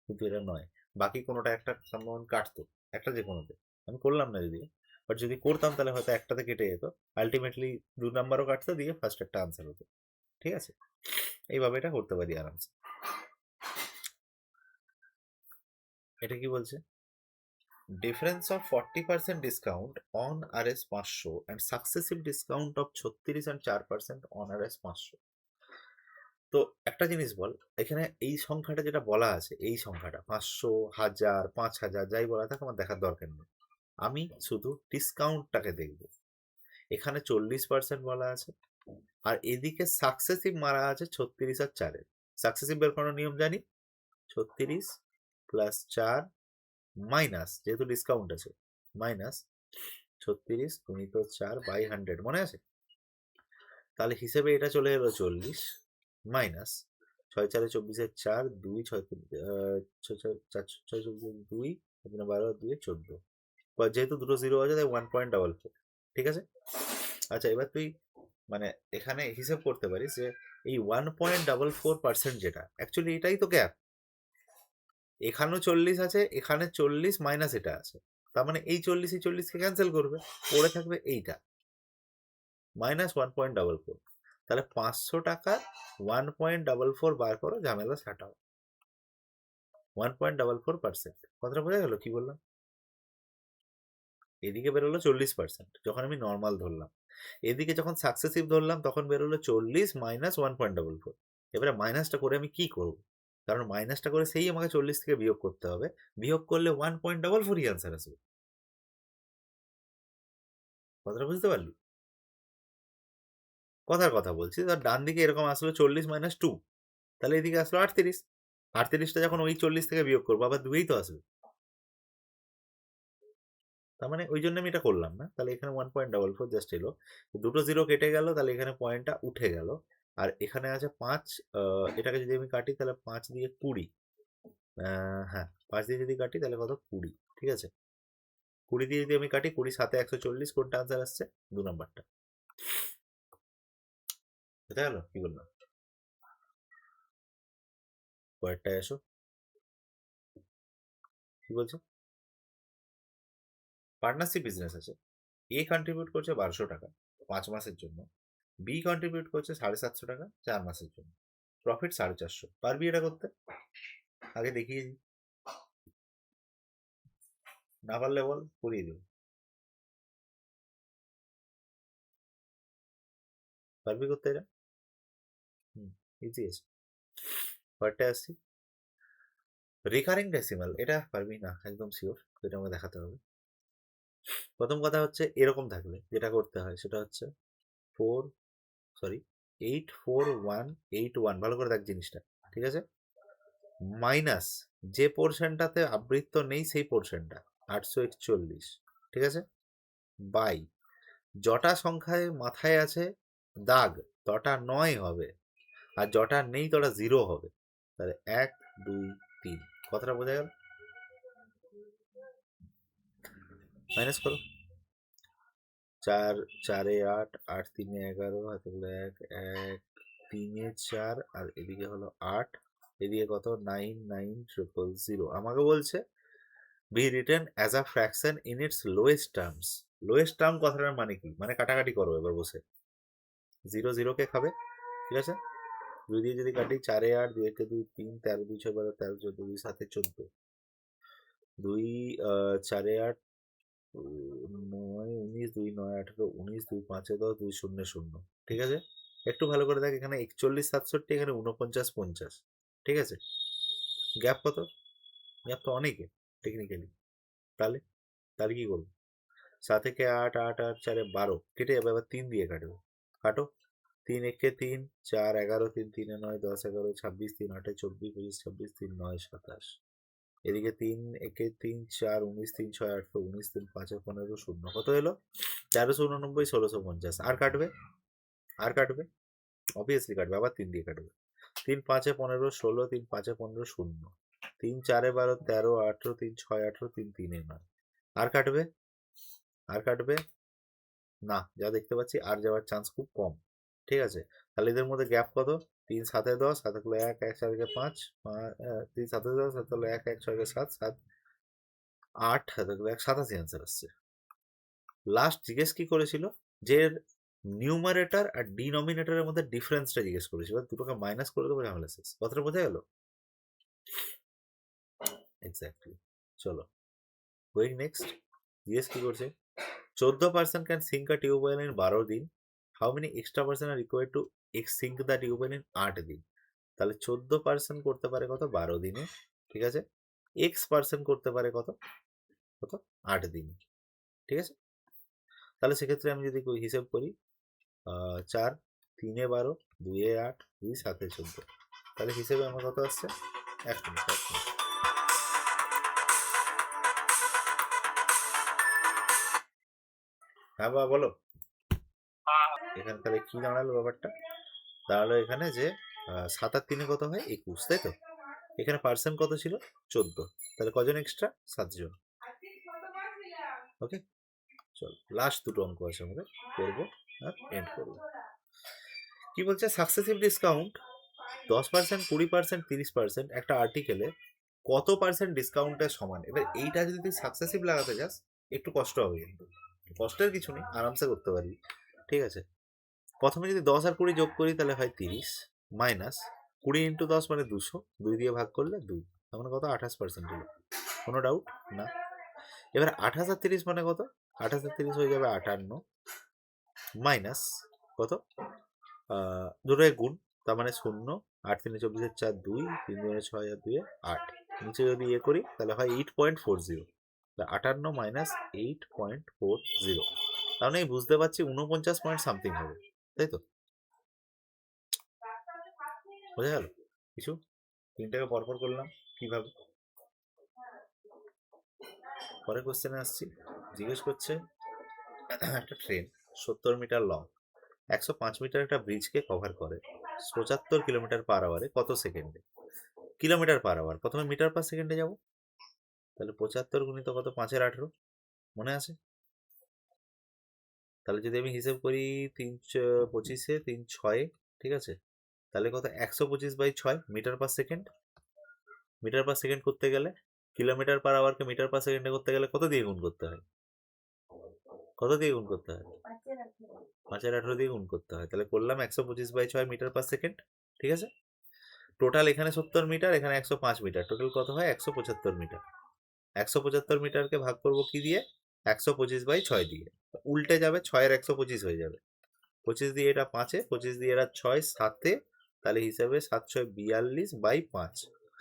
কিন্তু এটা নয়। বাকি কোনোটা একটা সম্ভাবনা কাটতো, একটা যে কোনোতে আমি করলাম না যদি, বাট যদি করতাম তাহলে হয়তো একটাতে কেটে যেত, আলটিমেটলি 2 নাম্বারও কাটতো, দিয়ে ফার্স্ট একটা আনসার হতো। ঠিক আছে, এইভাবে এটা করতে পারি আরামসে। এটা কি বলছে? Difference of 40% discount on RS 500 and successive discount of 36 and 4% on RS 500। তো একটা জিনিস বল, এখানে এই সংখ্যাটা যেটা বলা আছে, এই সংখ্যাটা 500, 1000, 5000 যাই বলা থাকে আমার দেখার দরকার নেই, আমি শুধু ডিসকাউন্টটাকে দেখব। এখানে 40% বলা আছে, আর এদিকে সাকসেসিভ মারা আছে 36 আর 4-এর। সাকসেসিভ বের করার নিয়ম জানি, 36 প্লাস 4 মাইনাস, যেহেতু ডিসকাউন্ট আছে, মাইনাস 36 গুণিত 4 বাই 100, মনে আছে? তাহলে হিসেবে এটা চলে এলো 40 মাইনাস 6 4 24 4, 2 6 2, 12 2 14, যেহেতু দুটো জিরো আছে তাই 1.44। ঠিক আছে, আচ্ছা এবার তুই মানে এখানে হিসেব করতে পারিস যে এই 1.44% যেটা অ্যাকচুয়ালি এটাই তো গ্যাপ। এখানেও 40 আছে, এখানে 40 মাইনাস এটা আছে, তার মানে এই 40 এই 40কে ক্যান্সেল করবে, পড়ে থাকবে এইটা মাইনাস 1.44। তাহলে 500 টাকার 1.44 বার করো, ঝামেলা সাটাও। 1.44%, কথাটা বোঝা গেল কি বললাম? এদিকে বেরোলো 40% যখন আমি নর্মাল ধরলাম, এদিকে যখন সাকসেসিভ ধরলাম তখন বেরোলো 40 মাইনাস 1.44। এবারে মাইনাসটা করে আমি কি করব? কারণ মাইনাসটা করে সেই আমাকে 40 থেকে বিয়োগ করতে হবে, বিয়োগ করলে 1.44ই অ্যান্সার আসবে। কথাটা বুঝতে পারলি? কথার কথা বলছি, তার ডান দিকে এরকম আসলো 40 মাইনাস 2, তাহলে এদিকে আসলো 38। 38টা যখন ওই 40 থেকে বিয়োগ করবো আবার 2ই তো আসবে, তার মানে ওই জন্য আমি এটা করলাম না। তাহলে এখানে 1.44 জাস্ট এলো, দুটো জিরো কেটে গেল, তাহলে এখানে পয়েন্টটা উঠে গেল। আর এখানে আছে 5, এটাকে যদি আমি কাটি তাহলে 5 দিয়ে 20, হ্যাঁ 5 দিয়ে যদি কাটি তাহলে কত 20। ঠিক আছে, 20 দিয়ে যদি আমি কাটি, 20 7 140, কোনটা আনসার আসছে? 2 নাম্বারটা। বুঝতে গেল কি বললাম? পরেরটায় আসো, কি বলছো? পার্টনারশিপ বিজনেস আছে, এ কন্ট্রিবিউট করছে 1200 টাকা 5 মাসের জন্য, বি কন্ট্রিবিউট করছে 750 টাকা 4 মাসের জন্য, প্রফিট 450। পারবি এটা করতে? আগে দেখিয়ে দিই, না পারলে বল, করিয়ে দেবো। পারবি করতে এটা? হুম, ইজি আছে। পরেরটা আসছি, রিকারিং ডেসিমাল, এটা পারবি না একদম শিওর, এটা আমাকে দেখাতে হবে। প্রথম কথা হচ্ছে এরকম থাকলে যেটা করতে হয় সেটা হচ্ছে 4, সরি 84181, ভালো করে দেখ জিনিসটা, ঠিক আছে, মাইনাস যে পোর্শনটাতে আবৃত্ত নেই সেই পোর্শনটা 841, ঠিক আছে, বাই যটা সংখ্যায় মাথায় আছে দাগ তটা 9 হবে, আর যটা নেই তটা 0 হবে। তাহলে 1 2 3, কথাটা বোঝা গেল? মাইনাস করো, 4 4 8, 8 3 11, হাতে গুলো 1 1 3 4, আর এদিকে হলো 8, এদিকে কত 9 9 000। আমাকে বলছে be written as a fraction in it's lowest terms. Lowest term কথাটার মানে কি? মানে কাটাকাটি করো এবার বসে, 0 0 কে খাবে, ঠিক আছে, 2 দিয়ে যদি কাটি 4 8, 2 1 2 3, 13 2 6 12, 13 14, 2 7 14, 2 4 8 9 19, 2 9 18 19, 2 5 10, 2 0 0, ঠিক আছে। একটু ভালো করে দেখ, এখানে 41 67, এখানে 49 50, ঠিক আছে, গ্যাপ কত? গ্যাপ তো অনেকে টেকনিক্যালি। তাহলে তাহলে কি করবো? 7 একে 8, 8 8 4 12 কেটে যাবে, এবার 3 দিয়ে কাটবো, কাটো, 3 একে 3, 4 11, 3 3 9 10 11 26, 3 8 24 25 26, 3 9 27, এদিকে 3 একে 3 4 19, 3 6 8 19, 3 5 15 0, কত এলো? 1389, 1650, আর কাটবে অবভিয়াসলি কাটবে, আবার 3 দিয়ে কাটবে। 3 5 15, 16, 3 5 15, 0, 3 4 12, 13, 18, 3 6 18, 3 3 9, আর কাটবে না, যা দেখতে পাচ্ছি আর যাওয়ার চান্স খুব কম। ঠিক আছে, তাহলে এদের মধ্যে গ্যাপ কত? 3 7 10, 7 1 1 4 5, 3 7 10, 7 1 1 6 7 7 8, 7 1 87 অ্যান্সার আসছে। লাস্ট জিজ্ঞেস কি করেছিল, যে নিউমারেটর আর ডিনোমিনেটরের মধ্যে ডিফারেন্সটা জিজ্ঞেস করেছিল, দুটোকে মাইনাস করে দেবো, ঝামেলা শেষ। কথাটা বোঝা গেল? এক্স্যাক্টলি। চলো গোয়িং নেক্সট। জিজ্ঞেস কি করছে, 14% can sink a tubewell in 12 din, how many extra person are required to sink the tubewell in 8 din? তাহলে 14% করতে পারে কত? 12 দিনে। ঠিক আছে, X% করতে পারে কত? 8 দিনে। ঠিক আছে, তাহলে সেক্ষেত্রে আমি যদি হিসেব করি, 4 3 12, 2 8, 2 7 14, তাহলে হিসেবে আমার কত আসছে? 1 মিনিট। হ্যাঁ বাবা বলো। এখানে তাহলে কি দাঁড়ালো ব্যাপারটা? দাঁড়ালো এখানে যে 7 আর 3 কত হয়? 21, তাই তো? এখানে পার্সেন্ট কত ছিল? 14, তাহলে কজন এক্সট্রা? 7 জন। ওকে, চল লাস্ট দুটো অঙ্ক আছে আমাদের, করবো আর এন্ড করবো। কি বলছে, সাকসেসিভ ডিসকাউন্ট 10%, 20%, 30% একটা আর্টিকেলে কত পার্সেন্ট ডিসকাউন্টের সমান? এবার এইটা যদি তুই সাকসেসিভ লাগাতে যাস একটু কষ্ট হবে, কিন্তু কষ্টের কিছু নেই, আরামসে করতে পারবি। ঠিক আছে, প্রথমে যদি 10 আর 20 যোগ করি তাহলে হয় 30, মাইনাস 20 ইন্টু 10 মানে 200, 2 দিয়ে ভাগ করলে 2, তার মানে কত? 28% হলো। কোনো ডাউট না? এবার 28 আর 30 মানে কত? 28 আর 30 হয়ে যাবে 58, মাইনাস কত? দুটোয় গুণ, তার মানে 0, 8 3 24 4 2, 3 2 6 আর 2 8, নিচে যদি ইয়ে করি তাহলে হয় 8.40, 58 মাইনাস 8.40, তাহলে আমি বুঝতে পারছি 49 পয়েন্ট সামথিং হবে, তাই তো? বোঝা গেল কিছু? তিনটাকে পরপর করলাম কিভাবে। পরে কোশ্চেনে আসছি। জিজ্ঞেস করছে, একটা ট্রেন 70 মিটার লং 105 মিটার একটা ব্রিজকে কভার করে 75 কিলোমিটার পার আওয়ারে কত সেকেন্ডে? কিলোমিটার পার আওয়ার, প্রথমে মিটার পার সেকেন্ডে যাব, তাহলে 75 গুণিত কত? 5 এর 18, মনে আছে? তাহলে যদি আমি হিসেব করি 3 25-এ 3 6, ঠিক আছে, তাহলে কত? 125/6 metre per second. Metre per second করতে গেলে কিলোমিটার পার আওয়ারকে মিটার পার সেকেন্ডে করতে গেলে কত দিয়ে গুণ করতে হয়? কত দিয়ে গুণ করতে হয়? 5 এর 18 দিয়ে গুণ করতে হয়। তাহলে করলাম 125/6 মিটার পার সেকেন্ড। ঠিক আছে, টোটাল এখানে 70 মিটার, এখানে 105 মিটার, টোটাল কত হয়? 175 মিটার। 175 মিটারকে ভাগ করব কি দিয়ে? 125/6 দিয়ে। উল্টে যাবে, 6 এর 125 হয়ে যাবে, 25 দিয়ে এটা 5-এ, 25 দিয়ে এটা 6 7-এ, তাহলে হিসাবে 7 6 42/5।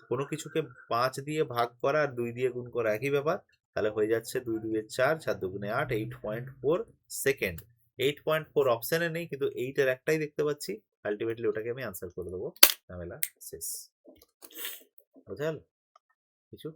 কোনো কিছুকে 5 দিয়ে ভাগ করা আর 2 দিয়ে গুণ করা একই ব্যাপার, তাহলে হয়ে যাচ্ছে 2 2 4, 4 2 8, 8.4 সেকেন্ড। 8.4 অপশনে নেই, কিন্তু 8 এর একটাই দেখতে পাচ্ছি, আলটিমেটলি ওটাকে আমি আনসার করে দেবো, ঝামেলা শেষ। বুঝা গেল কিছু?